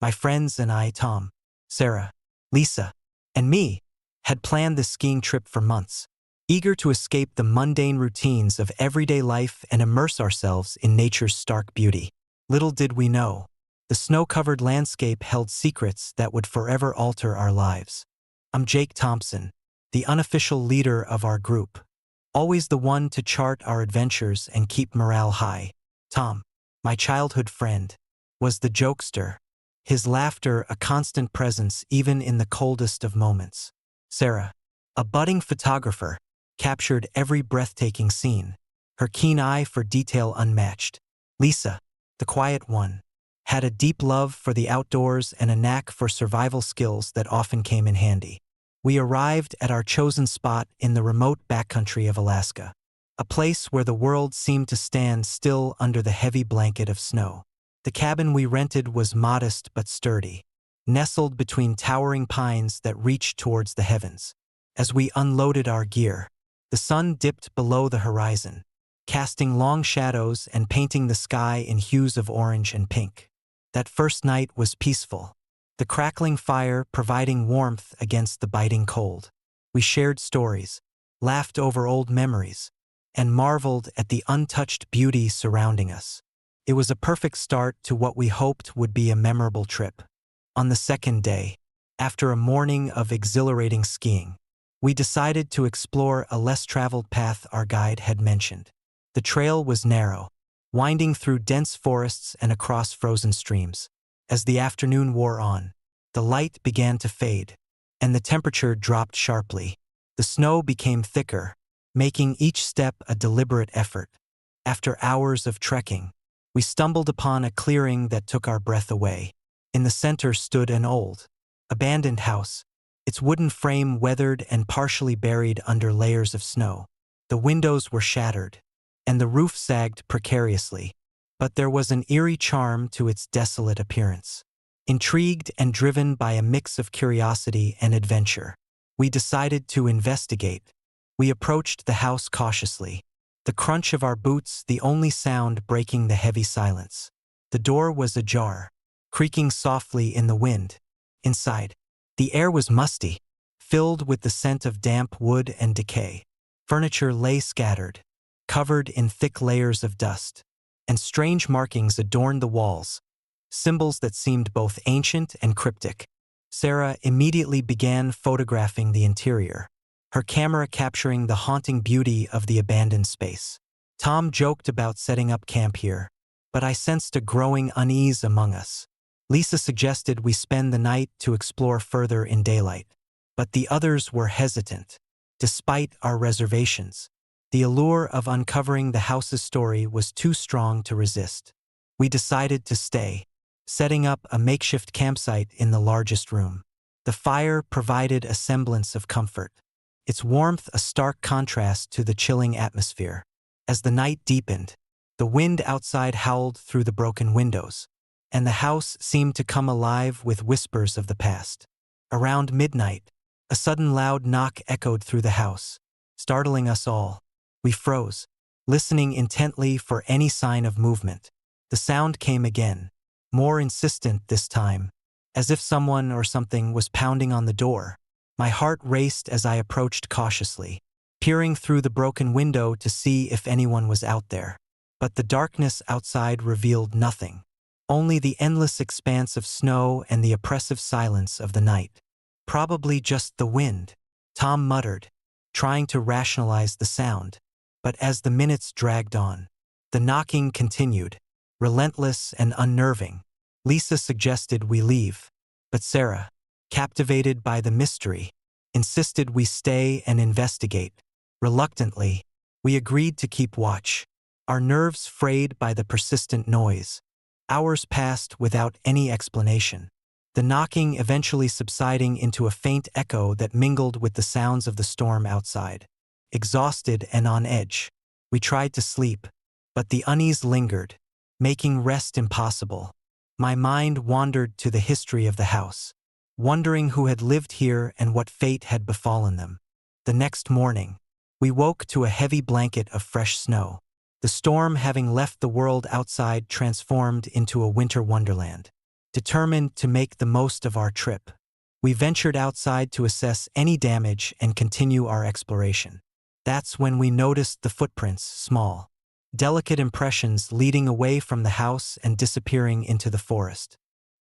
My friends and I, Tom, Sarah, Lisa, and me, had planned this skiing trip for months, eager to escape the mundane routines of everyday life and immerse ourselves in nature's stark beauty. Little did we know, the snow-covered landscape held secrets that would forever alter our lives. I'm Jake Thompson, the unofficial leader of our group, always the one to chart our adventures and keep morale high. Tom, my childhood friend, was the jokester, his laughter a constant presence even in the coldest of moments. Sarah, a budding photographer, captured every breathtaking scene, her keen eye for detail unmatched. Lisa, the quiet one, had a deep love for the outdoors and a knack for survival skills that often came in handy. We arrived at our chosen spot in the remote backcountry of Alaska, a place where the world seemed to stand still under the heavy blanket of snow. The cabin we rented was modest but sturdy, nestled between towering pines that reached towards the heavens. As we unloaded our gear, the sun dipped below the horizon, casting long shadows and painting the sky in hues of orange and pink. That first night was peaceful, the crackling fire providing warmth against the biting cold. We shared stories, laughed over old memories, and marveled at the untouched beauty surrounding us. It was a perfect start to what we hoped would be a memorable trip. On the second day, after a morning of exhilarating skiing, we decided to explore a less traveled path our guide had mentioned. The trail was narrow, winding through dense forests and across frozen streams. As the afternoon wore on, the light began to fade, and the temperature dropped sharply. The snow became thicker, making each step a deliberate effort. After hours of trekking, we stumbled upon a clearing that took our breath away. In the center stood an old, abandoned house, its wooden frame weathered and partially buried under layers of snow. The windows were shattered, and the roof sagged precariously, but there was an eerie charm to its desolate appearance. Intrigued and driven by a mix of curiosity and adventure, we decided to investigate. We approached the house cautiously, the crunch of our boots the only sound breaking the heavy silence. The door was ajar, creaking softly in the wind. Inside, the air was musty, filled with the scent of damp wood and decay. Furniture lay scattered, covered in thick layers of dust, and strange markings adorned the walls, symbols that seemed both ancient and cryptic. Sarah immediately began photographing the interior, her camera capturing the haunting beauty of the abandoned space. Tom joked about setting up camp here, but I sensed a growing unease among us. Lisa suggested we spend the night to explore further in daylight, but the others were hesitant. Despite our reservations, the allure of uncovering the house's story was too strong to resist. We decided to stay, setting up a makeshift campsite in the largest room. The fire provided a semblance of comfort, its warmth a stark contrast to the chilling atmosphere. As the night deepened, the wind outside howled through the broken windows, and the house seemed to come alive with whispers of the past. Around midnight, a sudden loud knock echoed through the house, startling us all. We froze, listening intently for any sign of movement. The sound came again, more insistent this time, as if someone or something was pounding on the door. My heart raced as I approached cautiously, peering through the broken window to see if anyone was out there. But the darkness outside revealed nothing, only the endless expanse of snow and the oppressive silence of the night. Probably just the wind, Tom muttered, trying to rationalize the sound. But as the minutes dragged on, the knocking continued, relentless and unnerving. Lisa suggested we leave, but Sarah, captivated by the mystery, insisted we stay and investigate. Reluctantly, we agreed to keep watch, our nerves frayed by the persistent noise. Hours passed without any explanation, the knocking eventually subsiding into a faint echo that mingled with the sounds of the storm outside. Exhausted and on edge, we tried to sleep, but the unease lingered, making rest impossible. My mind wandered to the history of the house, wondering who had lived here and what fate had befallen them. The next morning, we woke to a heavy blanket of fresh snow, the storm having left the world outside transformed into a winter wonderland. Determined to make the most of our trip, we ventured outside to assess any damage and continue our exploration. That's when we noticed the footprints, small, delicate impressions leading away from the house and disappearing into the forest.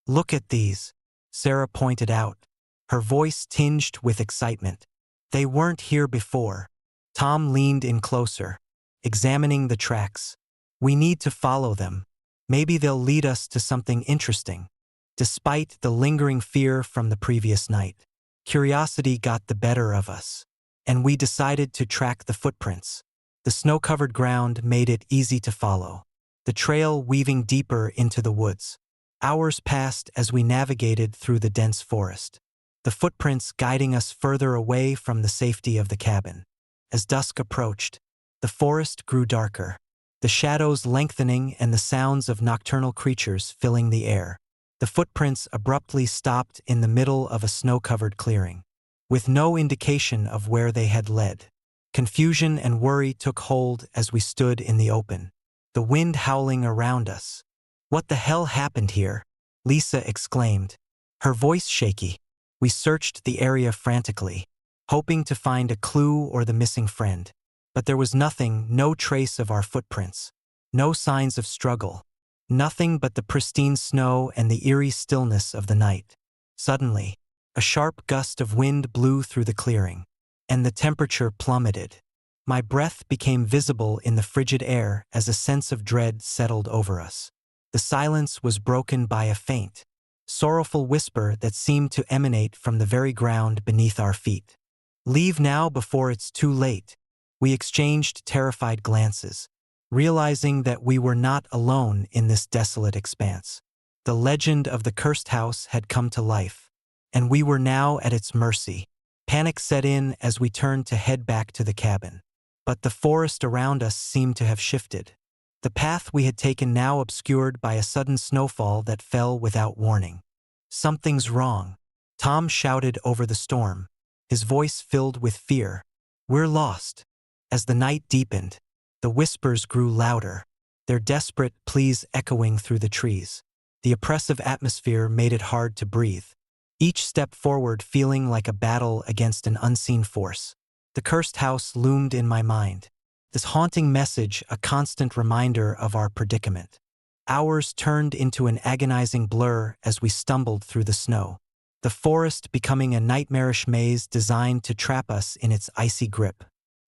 "Look at these," Sarah pointed out, her voice tinged with excitement. "They weren't here before." Tom leaned in closer, examining the tracks. "We need to follow them. Maybe they'll lead us to something interesting." Despite the lingering fear from the previous night, curiosity got the better of us, and we decided to track the footprints. The snow-covered ground made it easy to follow, the trail weaving deeper into the woods. Hours passed as we navigated through the dense forest, the footprints guiding us further away from the safety of the cabin. As dusk approached, the forest grew darker, the shadows lengthening and the sounds of nocturnal creatures filling the air. The footprints abruptly stopped in the middle of a snow-covered clearing, with no indication of where they had led. Confusion and worry took hold as we stood in the open, the wind howling around us. "What the hell happened here?" Lisa exclaimed, her voice shaky. We searched the area frantically, hoping to find a clue or the missing friend. But there was nothing, no trace of our footprints, no signs of struggle. Nothing but the pristine snow and the eerie stillness of the night. Suddenly, a sharp gust of wind blew through the clearing, and the temperature plummeted. My breath became visible in the frigid air as a sense of dread settled over us. The silence was broken by a faint, sorrowful whisper that seemed to emanate from the very ground beneath our feet. "Leave now before it's too late." We exchanged terrified glances, realizing that we were not alone in this desolate expanse. The legend of the cursed house had come to life, and we were now at its mercy. Panic set in as we turned to head back to the cabin. But the forest around us seemed to have shifted, the path we had taken now obscured by a sudden snowfall that fell without warning. "Something's wrong," Tom shouted over the storm, his voice filled with fear. "We're lost." As the night deepened, the whispers grew louder, their desperate pleas echoing through the trees. The oppressive atmosphere made it hard to breathe, each step forward feeling like a battle against an unseen force. The cursed house loomed in my mind, this haunting message a constant reminder of our predicament. Hours turned into an agonizing blur as we stumbled through the snow, the forest becoming a nightmarish maze designed to trap us in its icy grip.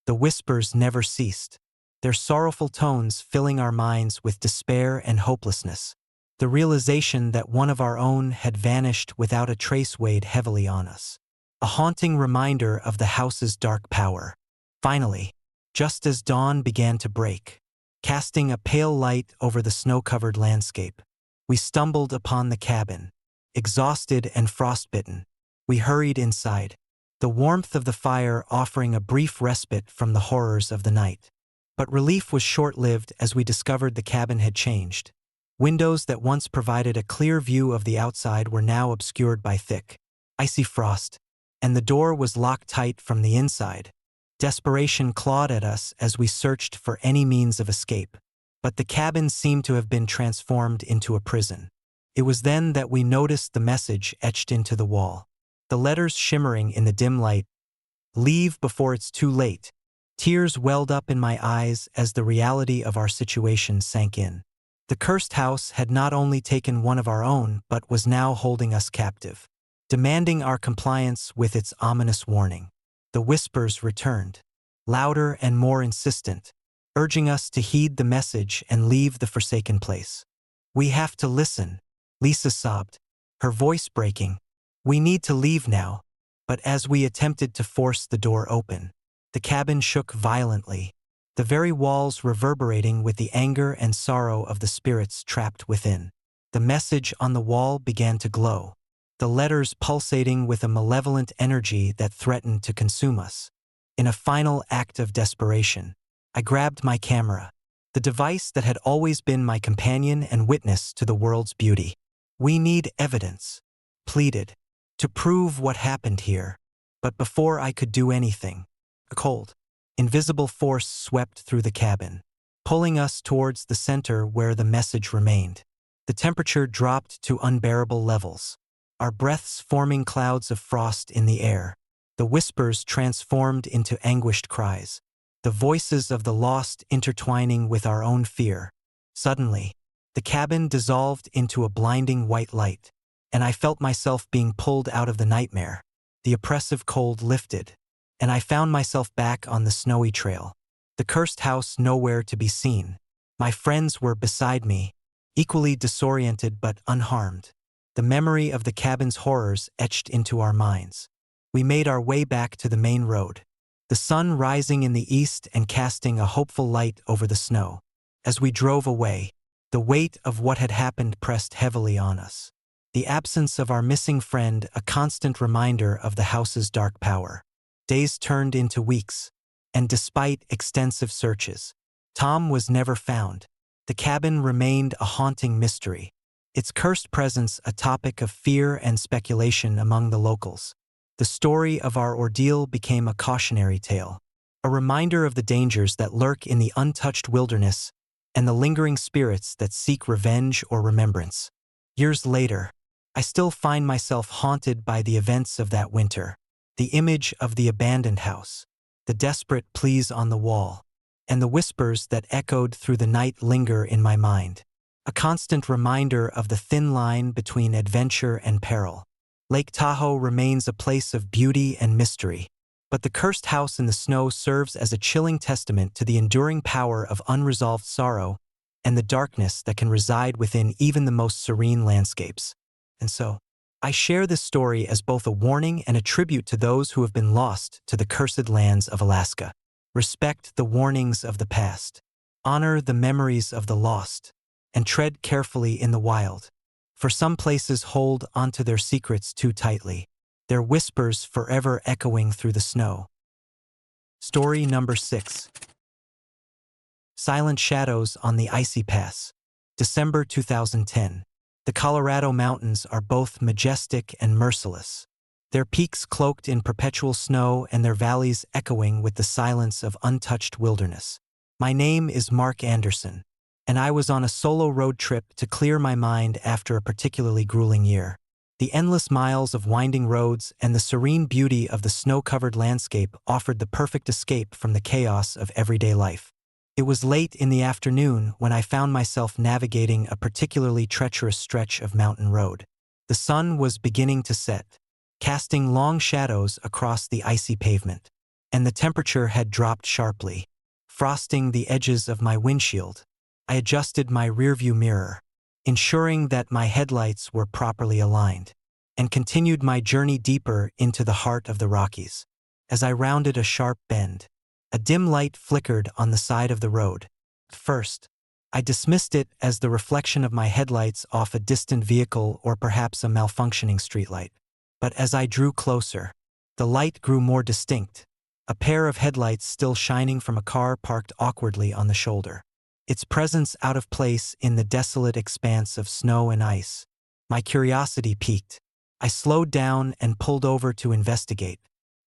The whispers never ceased, their sorrowful tones filling our minds with despair and hopelessness. The realization that one of our own had vanished without a trace weighed heavily on us, a haunting reminder of the house's dark power. Finally, just as dawn began to break, casting a pale light over the snow-covered landscape, we stumbled upon the cabin. Exhausted and frostbitten, we hurried inside, the warmth of the fire offering a brief respite from the horrors of the night. But relief was short-lived as we discovered the cabin had changed. Windows that once provided a clear view of the outside were now obscured by thick, icy frost, and the door was locked tight from the inside. Desperation clawed at us as we searched for any means of escape, but the cabin seemed to have been transformed into a prison. It was then that we noticed the message etched into the wall, the letters shimmering in the dim light. "Leave before it's too late." Tears welled up in my eyes as the reality of our situation sank in. The cursed house had not only taken one of our own but was now holding us captive, demanding our compliance with its ominous warning. The whispers returned, louder and more insistent, urging us to heed the message and leave the forsaken place. "We have to listen," Lisa sobbed, her voice breaking. "We need to leave now." But as we attempted to force the door open, the cabin shook violently, the very walls reverberating with the anger and sorrow of the spirits trapped within. The message on the wall began to glow, the letters pulsating with a malevolent energy that threatened to consume us. In a final act of desperation, I grabbed my camera, the device that had always been my companion and witness to the world's beauty. "We need evidence," pleaded, "to prove what happened here." But before I could do anything, a cold, invisible force swept through the cabin, pulling us towards the center where the message remained. The temperature dropped to unbearable levels, our breaths forming clouds of frost in the air. The whispers transformed into anguished cries, the voices of the lost intertwining with our own fear. Suddenly, the cabin dissolved into a blinding white light, and I felt myself being pulled out of the nightmare. The oppressive cold lifted, and I found myself back on the snowy trail, the cursed house nowhere to be seen. My friends were beside me, equally disoriented but unharmed, the memory of the cabin's horrors etched into our minds. We made our way back to the main road, the sun rising in the east and casting a hopeful light over the snow. As we drove away, the weight of what had happened pressed heavily on us. The absence of our missing friend a constant reminder of the house's dark power. Days turned into weeks, and despite extensive searches, Tom was never found. The cabin remained a haunting mystery, its cursed presence a topic of fear and speculation among the locals. The story of our ordeal became a cautionary tale, a reminder of the dangers that lurk in the untouched wilderness and the lingering spirits that seek revenge or remembrance. Years later, I still find myself haunted by the events of that winter. The image of the abandoned house, the desperate pleas on the wall, and the whispers that echoed through the night linger in my mind, a constant reminder of the thin line between adventure and peril. Lake Tahoe remains a place of beauty and mystery, but the cursed house in the snow serves as a chilling testament to the enduring power of unresolved sorrow and the darkness that can reside within even the most serene landscapes. And so, I share this story as both a warning and a tribute to those who have been lost to the cursed lands of Alaska. Respect the warnings of the past, honor the memories of the lost, and tread carefully in the wild. For some places hold onto their secrets too tightly, their whispers forever echoing through the snow. Story number 6. Silent Shadows on the Icy Pass. December 2010. The Colorado mountains are both majestic and merciless, their peaks cloaked in perpetual snow and their valleys echoing with the silence of untouched wilderness. My name is Mark Anderson, and I was on a solo road trip to clear my mind after a particularly grueling year. The endless miles of winding roads and the serene beauty of the snow-covered landscape offered the perfect escape from the chaos of everyday life. It was late in the afternoon when I found myself navigating a particularly treacherous stretch of mountain road. The sun was beginning to set, casting long shadows across the icy pavement, and the temperature had dropped sharply, frosting the edges of my windshield. I adjusted my rearview mirror, ensuring that my headlights were properly aligned, and continued my journey deeper into the heart of the Rockies. As I rounded a sharp bend, a dim light flickered on the side of the road. At first, I dismissed it as the reflection of my headlights off a distant vehicle or perhaps a malfunctioning streetlight. But as I drew closer, the light grew more distinct, a pair of headlights still shining from a car parked awkwardly on the shoulder. Its presence out of place in the desolate expanse of snow and ice. My curiosity piqued. I slowed down and pulled over to investigate.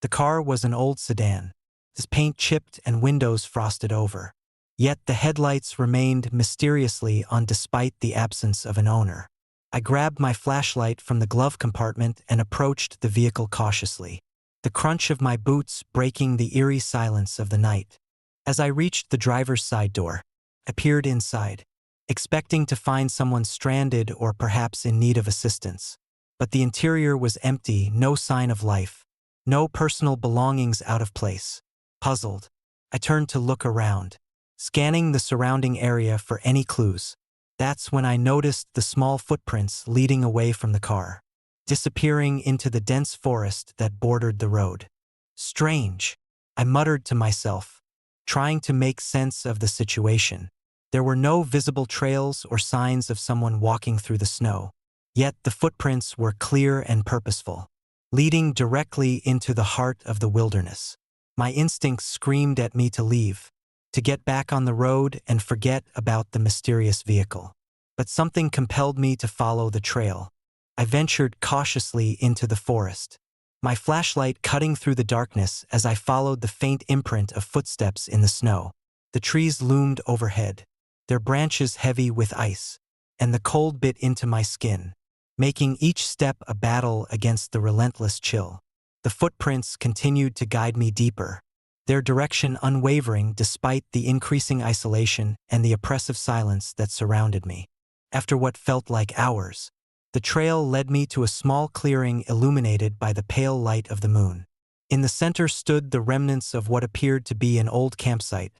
The car was an old sedan, its paint chipped and windows frosted over. Yet the headlights remained mysteriously on despite the absence of an owner. I grabbed my flashlight from the glove compartment and approached the vehicle cautiously, the crunch of my boots breaking the eerie silence of the night. As I reached the driver's side door, I peered inside, expecting to find someone stranded or perhaps in need of assistance. But the interior was empty, no sign of life, no personal belongings out of place. Puzzled, I turned to look around, scanning the surrounding area for any clues. That's when I noticed the small footprints leading away from the car, disappearing into the dense forest that bordered the road. Strange, I muttered to myself, trying to make sense of the situation. There were no visible trails or signs of someone walking through the snow. Yet the footprints were clear and purposeful, leading directly into the heart of the wilderness. My instincts screamed at me to leave, to get back on the road and forget about the mysterious vehicle. But something compelled me to follow the trail. I ventured cautiously into the forest, my flashlight cutting through the darkness as I followed the faint imprint of footsteps in the snow. The trees loomed overhead, their branches heavy with ice, and the cold bit into my skin, making each step a battle against the relentless chill. The footprints continued to guide me deeper, their direction unwavering despite the increasing isolation and the oppressive silence that surrounded me. After what felt like hours, the trail led me to a small clearing illuminated by the pale light of the moon. In the center stood the remnants of what appeared to be an old campsite,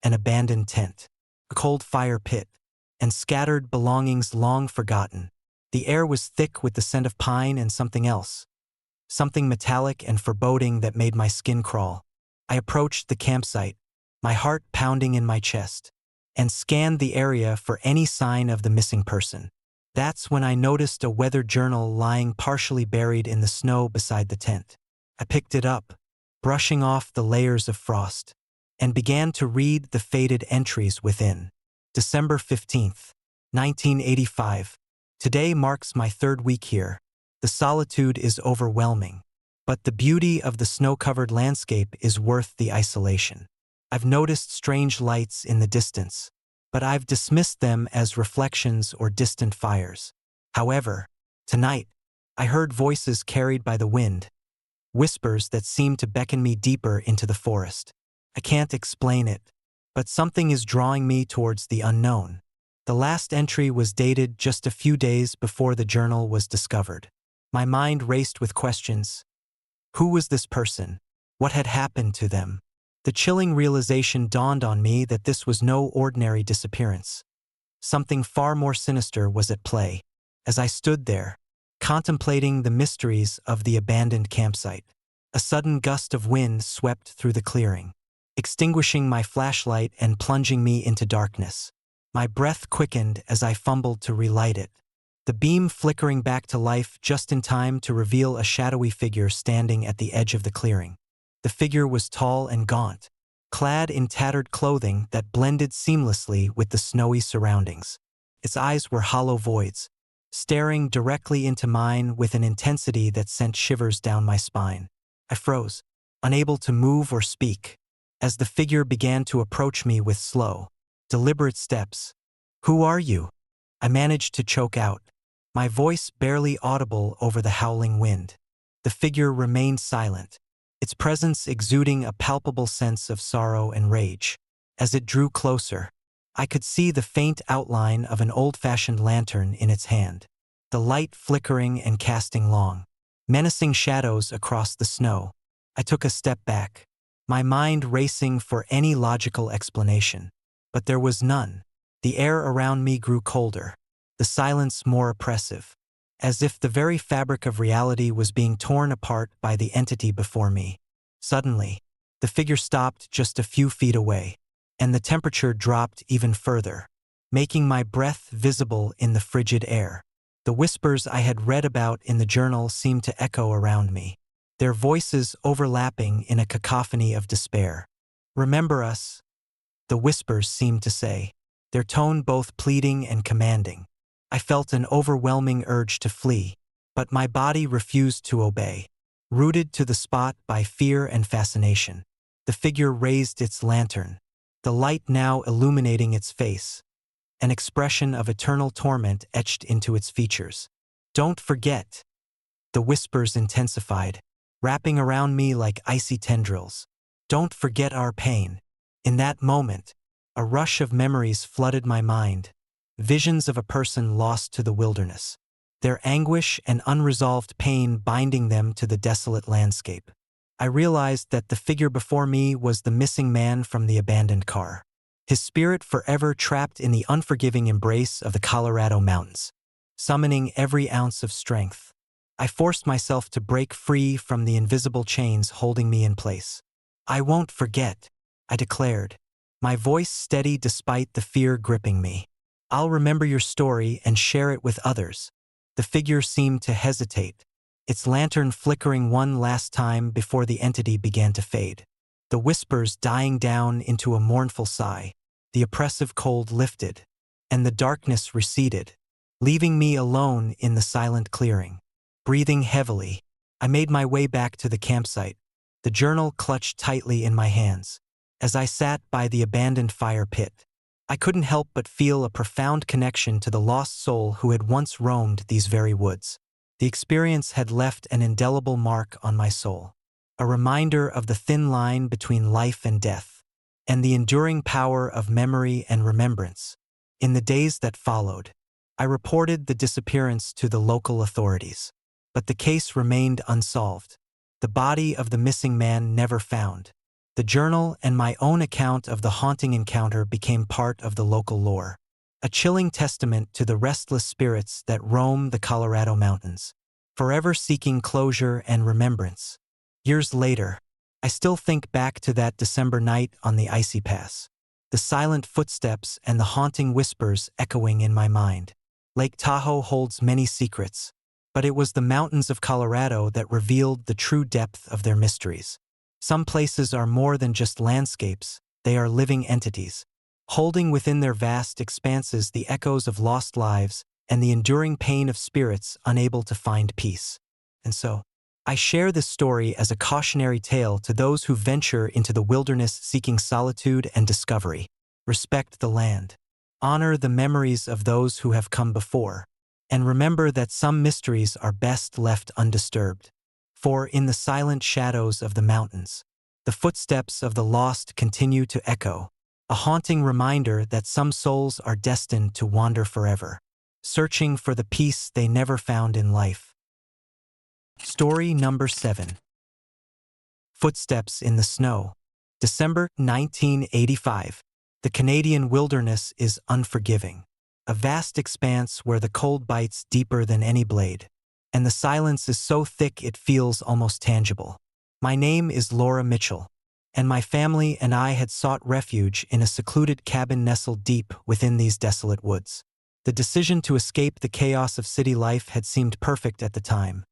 an abandoned tent, a cold fire pit, and scattered belongings long forgotten. The air was thick with the scent of pine and something else, something metallic and foreboding that made my skin crawl. I approached the campsite, my heart pounding in my chest, and scanned the area for any sign of the missing person. That's when I noticed a weather journal lying partially buried in the snow beside the tent. I picked it up, brushing off the layers of frost, and began to read the faded entries within. December 15th, 1985. Today marks my third week here. The solitude is overwhelming, but the beauty of the snow-covered landscape is worth the isolation. I've noticed strange lights in the distance, but I've dismissed them as reflections or distant fires. However, tonight, I heard voices carried by the wind, whispers that seemed to beckon me deeper into the forest. I can't explain it, but something is drawing me towards the unknown. The last entry was dated just a few days before the journal was discovered. My mind raced with questions. Who was this person? What had happened to them? The chilling realization dawned on me that this was no ordinary disappearance. Something far more sinister was at play. As I stood there, contemplating the mysteries of the abandoned campsite, a sudden gust of wind swept through the clearing, extinguishing my flashlight and plunging me into darkness. My breath quickened as I fumbled to relight it, the beam flickering back to life just in time to reveal a shadowy figure standing at the edge of the clearing. The figure was tall and gaunt, clad in tattered clothing that blended seamlessly with the snowy surroundings. Its eyes were hollow voids, staring directly into mine with an intensity that sent shivers down my spine. I froze, unable to move or speak, as the figure began to approach me with slow, deliberate steps, "Who are you?" I managed to choke out, my voice barely audible over the howling wind. The figure remained silent, its presence exuding a palpable sense of sorrow and rage. As it drew closer, I could see the faint outline of an old-fashioned lantern in its hand, the light flickering and casting long, menacing shadows across the snow. I took a step back, my mind racing for any logical explanation. But there was none. The air around me grew colder, the silence more oppressive, as if the very fabric of reality was being torn apart by the entity before me. Suddenly, the figure stopped just a few feet away, and the temperature dropped even further, making my breath visible in the frigid air. The whispers I had read about in the journal seemed to echo around me, their voices overlapping in a cacophony of despair. "Remember us," the whispers seemed to say, their tone both pleading and commanding. I felt an overwhelming urge to flee, but my body refused to obey. Rooted to the spot by fear and fascination, the figure raised its lantern, the light now illuminating its face, an expression of eternal torment etched into its features. "Don't forget," the whispers intensified, wrapping around me like icy tendrils. "Don't forget our pain." In that moment, a rush of memories flooded my mind, visions of a person lost to the wilderness, their anguish and unresolved pain binding them to the desolate landscape. I realized that the figure before me was the missing man from the abandoned car, his spirit forever trapped in the unforgiving embrace of the Colorado mountains. Summoning every ounce of strength, I forced myself to break free from the invisible chains holding me in place. "I won't forget," I declared, my voice steady despite the fear gripping me. "I'll remember your story and share it with others." The figure seemed to hesitate, its lantern flickering one last time before the entity began to fade. The whispers dying down into a mournful sigh, the oppressive cold lifted, and the darkness receded, leaving me alone in the silent clearing. Breathing heavily, I made my way back to the campsite, the journal clutched tightly in my hands. As I sat by the abandoned fire pit, I couldn't help but feel a profound connection to the lost soul who had once roamed these very woods. The experience had left an indelible mark on my soul, a reminder of the thin line between life and death, and the enduring power of memory and remembrance. In the days that followed, I reported the disappearance to the local authorities, but the case remained unsolved. The body of the missing man never found. The journal and my own account of the haunting encounter became part of the local lore, a chilling testament to the restless spirits that roam the Colorado mountains, forever seeking closure and remembrance. Years later, I still think back to that December night on the icy pass, the silent footsteps and the haunting whispers echoing in my mind. Lake Tahoe holds many secrets, but it was the mountains of Colorado that revealed the true depth of their mysteries. Some places are more than just landscapes, they are living entities, holding within their vast expanses the echoes of lost lives and the enduring pain of spirits unable to find peace. And so, I share this story as a cautionary tale to those who venture into the wilderness seeking solitude and discovery. Respect the land. Honor the memories of those who have come before, and remember that some mysteries are best left undisturbed. For in the silent shadows of the mountains, the footsteps of the lost continue to echo, a haunting reminder that some souls are destined to wander forever, searching for the peace they never found in life. Story number 7. Footsteps in the Snow. December 1985. The Canadian wilderness is unforgiving, a vast expanse where the cold bites deeper than any blade, and the silence is so thick it feels almost tangible. My name is Laura Mitchell, and my family and I had sought refuge in a secluded cabin nestled deep within these desolate woods. The decision to escape the chaos of city life had seemed perfect at the time,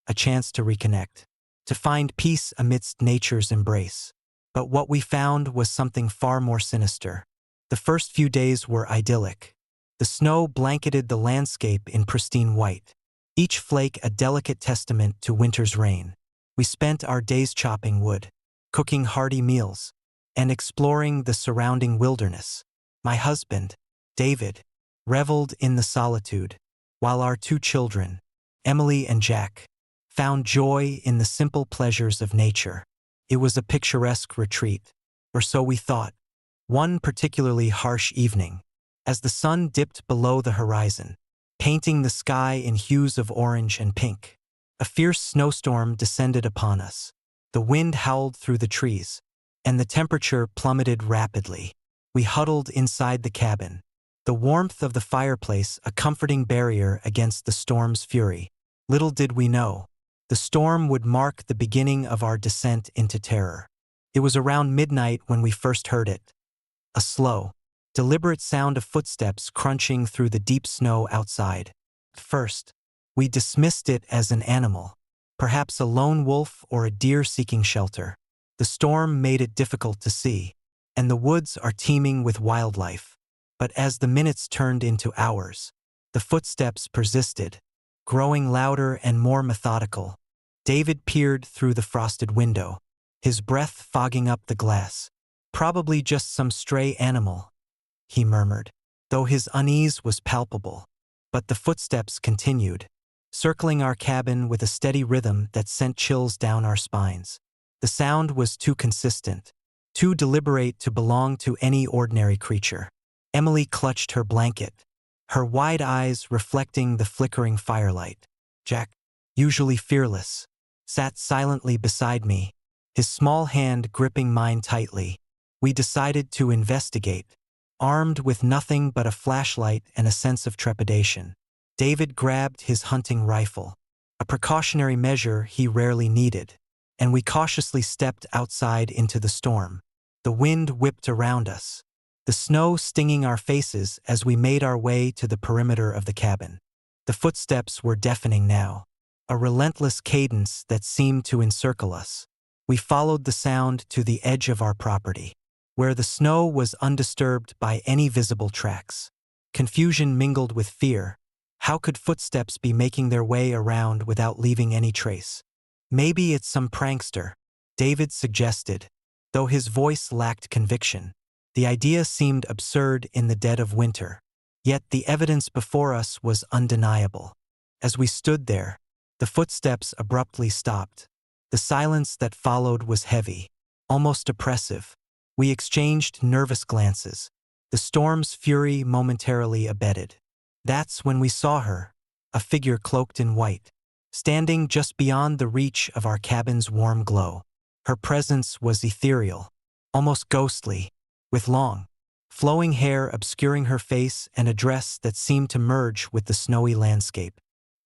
a chance to reconnect, to find peace amidst nature's embrace. But what we found was something far more sinister. The first few days were idyllic. The snow blanketed the landscape in pristine white, each flake a delicate testament to winter's reign. We spent our days chopping wood, cooking hearty meals, and exploring the surrounding wilderness. My husband, David, reveled in the solitude, while our two children, Emily and Jack, found joy in the simple pleasures of nature. It was a picturesque retreat, or so we thought. One particularly harsh evening, as the sun dipped below the horizon, painting the sky in hues of orange and pink, a fierce snowstorm descended upon us. The wind howled through the trees, and the temperature plummeted rapidly. We huddled inside the cabin, the warmth of the fireplace a comforting barrier against the storm's fury. Little did we know, the storm would mark the beginning of our descent into terror. It was around midnight when we first heard it. A slow, deliberate sound of footsteps crunching through the deep snow outside. At first, we dismissed it as an animal, perhaps a lone wolf or a deer seeking shelter. The storm made it difficult to see, and the woods are teeming with wildlife. But as the minutes turned into hours, the footsteps persisted, growing louder and more methodical. David peered through the frosted window, his breath fogging up the glass. "Probably just some stray animal," he murmured, though his unease was palpable. But the footsteps continued, circling our cabin with a steady rhythm that sent chills down our spines. The sound was too consistent, too deliberate to belong to any ordinary creature. Emily clutched her blanket, her wide eyes reflecting the flickering firelight. Jack, usually fearless, sat silently beside me, his small hand gripping mine tightly. We decided to investigate, armed with nothing but a flashlight and a sense of trepidation. David grabbed his hunting rifle, a precautionary measure he rarely needed, and we cautiously stepped outside into the storm. The wind whipped around us, the snow stinging our faces as we made our way to the perimeter of the cabin. The footsteps were deafening now, a relentless cadence that seemed to encircle us. We followed the sound to the edge of our property, where the snow was undisturbed by any visible tracks. Confusion mingled with fear. How could footsteps be making their way around without leaving any trace? "Maybe it's some prankster," David suggested, though his voice lacked conviction. The idea seemed absurd in the dead of winter, yet the evidence before us was undeniable. As we stood there, the footsteps abruptly stopped. The silence that followed was heavy, almost oppressive. We exchanged nervous glances, the storm's fury momentarily abated. That's when we saw her, a figure cloaked in white, standing just beyond the reach of our cabin's warm glow. Her presence was ethereal, almost ghostly, with long, flowing hair obscuring her face and a dress that seemed to merge with the snowy landscape.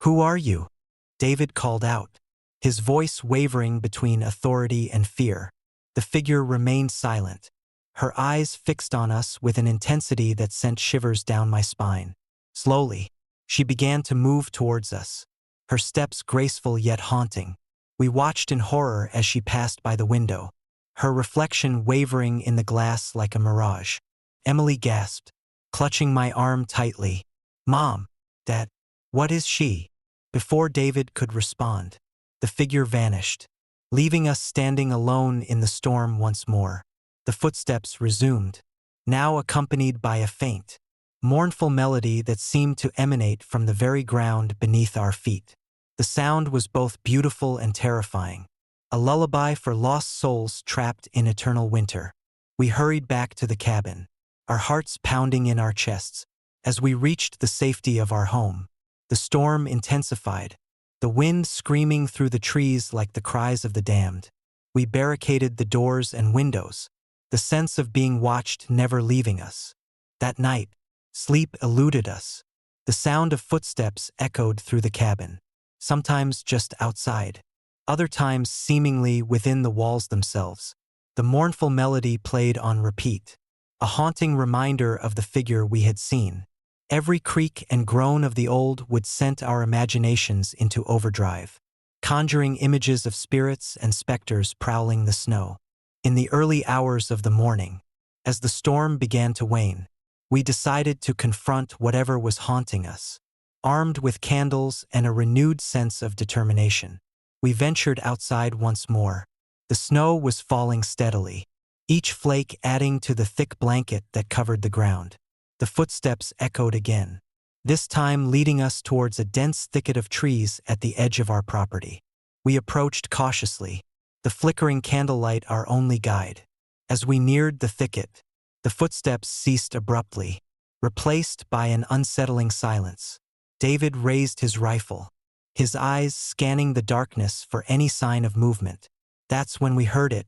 "Who are you?" David called out, his voice wavering between authority and fear. The figure remained silent, her eyes fixed on us with an intensity that sent shivers down my spine. Slowly, she began to move towards us, her steps graceful yet haunting. We watched in horror as she passed by the window, her reflection wavering in the glass like a mirage. Emily gasped, clutching my arm tightly. "Mom, Dad, what is she?" Before David could respond, the figure vanished, leaving us standing alone in the storm once more. The footsteps resumed, now accompanied by a faint, mournful melody that seemed to emanate from the very ground beneath our feet. The sound was both beautiful and terrifying, a lullaby for lost souls trapped in eternal winter. We hurried back to the cabin, our hearts pounding in our chests. As we reached the safety of our home, the storm intensified, the wind screaming through the trees like the cries of the damned. We barricaded the doors and windows, the sense of being watched never leaving us. That night, sleep eluded us. The sound of footsteps echoed through the cabin, sometimes just outside, other times seemingly within the walls themselves. The mournful melody played on repeat, a haunting reminder of the figure we had seen. Every creak and groan of the old wood sent our imaginations into overdrive, conjuring images of spirits and specters prowling the snow. In the early hours of the morning, as the storm began to wane, we decided to confront whatever was haunting us. Armed with candles and a renewed sense of determination, we ventured outside once more. The snow was falling steadily, each flake adding to the thick blanket that covered the ground. The footsteps echoed again, this time leading us towards a dense thicket of trees at the edge of our property. We approached cautiously, the flickering candlelight our only guide. As we neared the thicket, the footsteps ceased abruptly, replaced by an unsettling silence. David raised his rifle, his eyes scanning the darkness for any sign of movement. That's when we heard it,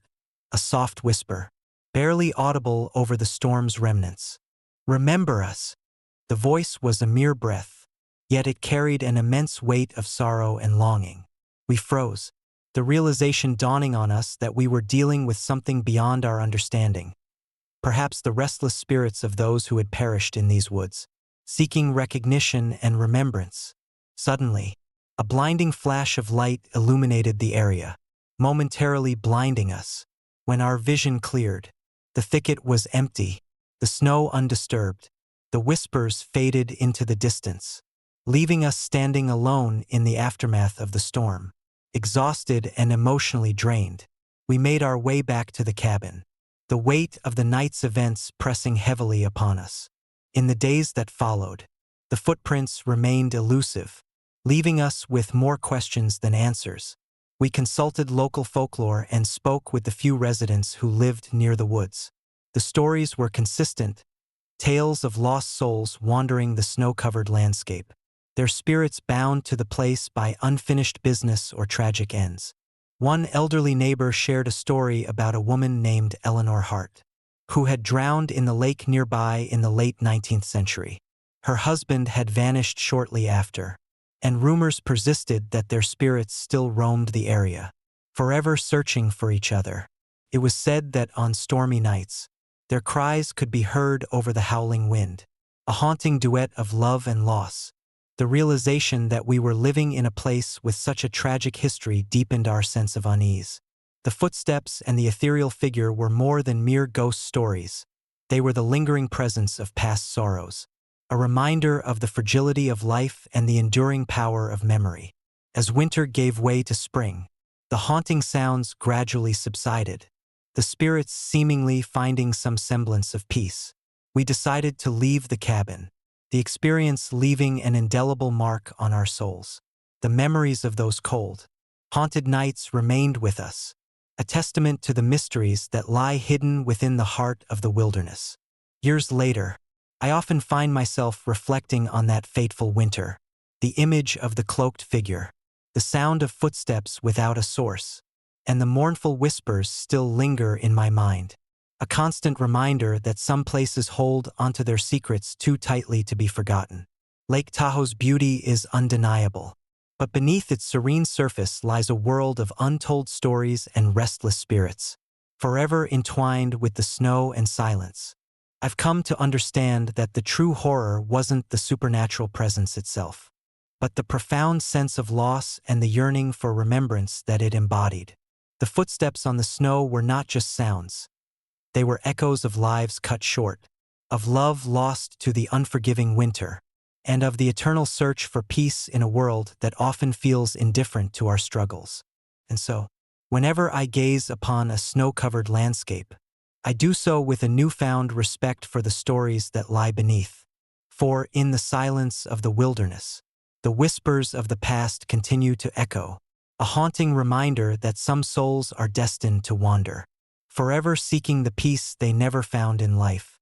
a soft whisper, barely audible over the storm's remnants. "Remember us." The voice was a mere breath, yet it carried an immense weight of sorrow and longing. We froze, the realization dawning on us that we were dealing with something beyond our understanding. Perhaps the restless spirits of those who had perished in these woods, seeking recognition and remembrance. Suddenly, a blinding flash of light illuminated the area, momentarily blinding us. When our vision cleared, the thicket was empty, the snow undisturbed. The whispers faded into the distance, leaving us standing alone in the aftermath of the storm. Exhausted and emotionally drained, we made our way back to the cabin, the weight of the night's events pressing heavily upon us. In the days that followed, the footprints remained elusive, leaving us with more questions than answers. We consulted local folklore and spoke with the few residents who lived near the woods. The stories were consistent, tales of lost souls wandering the snow-covered landscape, their spirits bound to the place by unfinished business or tragic ends. One elderly neighbor shared a story about a woman named Eleanor Hart, who had drowned in the lake nearby in the late 19th century. Her husband had vanished shortly after, and rumors persisted that their spirits still roamed the area, forever searching for each other. It was said that on stormy nights, their cries could be heard over the howling wind, a haunting duet of love and loss. The realization that we were living in a place with such a tragic history deepened our sense of unease. The footsteps and the ethereal figure were more than mere ghost stories. They were the lingering presence of past sorrows, a reminder of the fragility of life and the enduring power of memory. As winter gave way to spring, the haunting sounds gradually subsided, the spirits seemingly finding some semblance of peace. We decided to leave the cabin, the experience leaving an indelible mark on our souls. The memories of those cold, haunted nights remained with us, a testament to the mysteries that lie hidden within the heart of the wilderness. Years later, I often find myself reflecting on that fateful winter, the image of the cloaked figure, the sound of footsteps without a source, and the mournful whispers still linger in my mind, a constant reminder that some places hold onto their secrets too tightly to be forgotten. Lake Tahoe's beauty is undeniable, but beneath its serene surface lies a world of untold stories and restless spirits, forever entwined with the snow and silence. I've come to understand that the true horror wasn't the supernatural presence itself, but the profound sense of loss and the yearning for remembrance that it embodied. The footsteps on the snow were not just sounds. They were echoes of lives cut short, of love lost to the unforgiving winter, and of the eternal search for peace in a world that often feels indifferent to our struggles. And so, whenever I gaze upon a snow-covered landscape, I do so with a newfound respect for the stories that lie beneath. For in the silence of the wilderness, the whispers of the past continue to echo, a haunting reminder that some souls are destined to wander, forever seeking the peace they never found in life.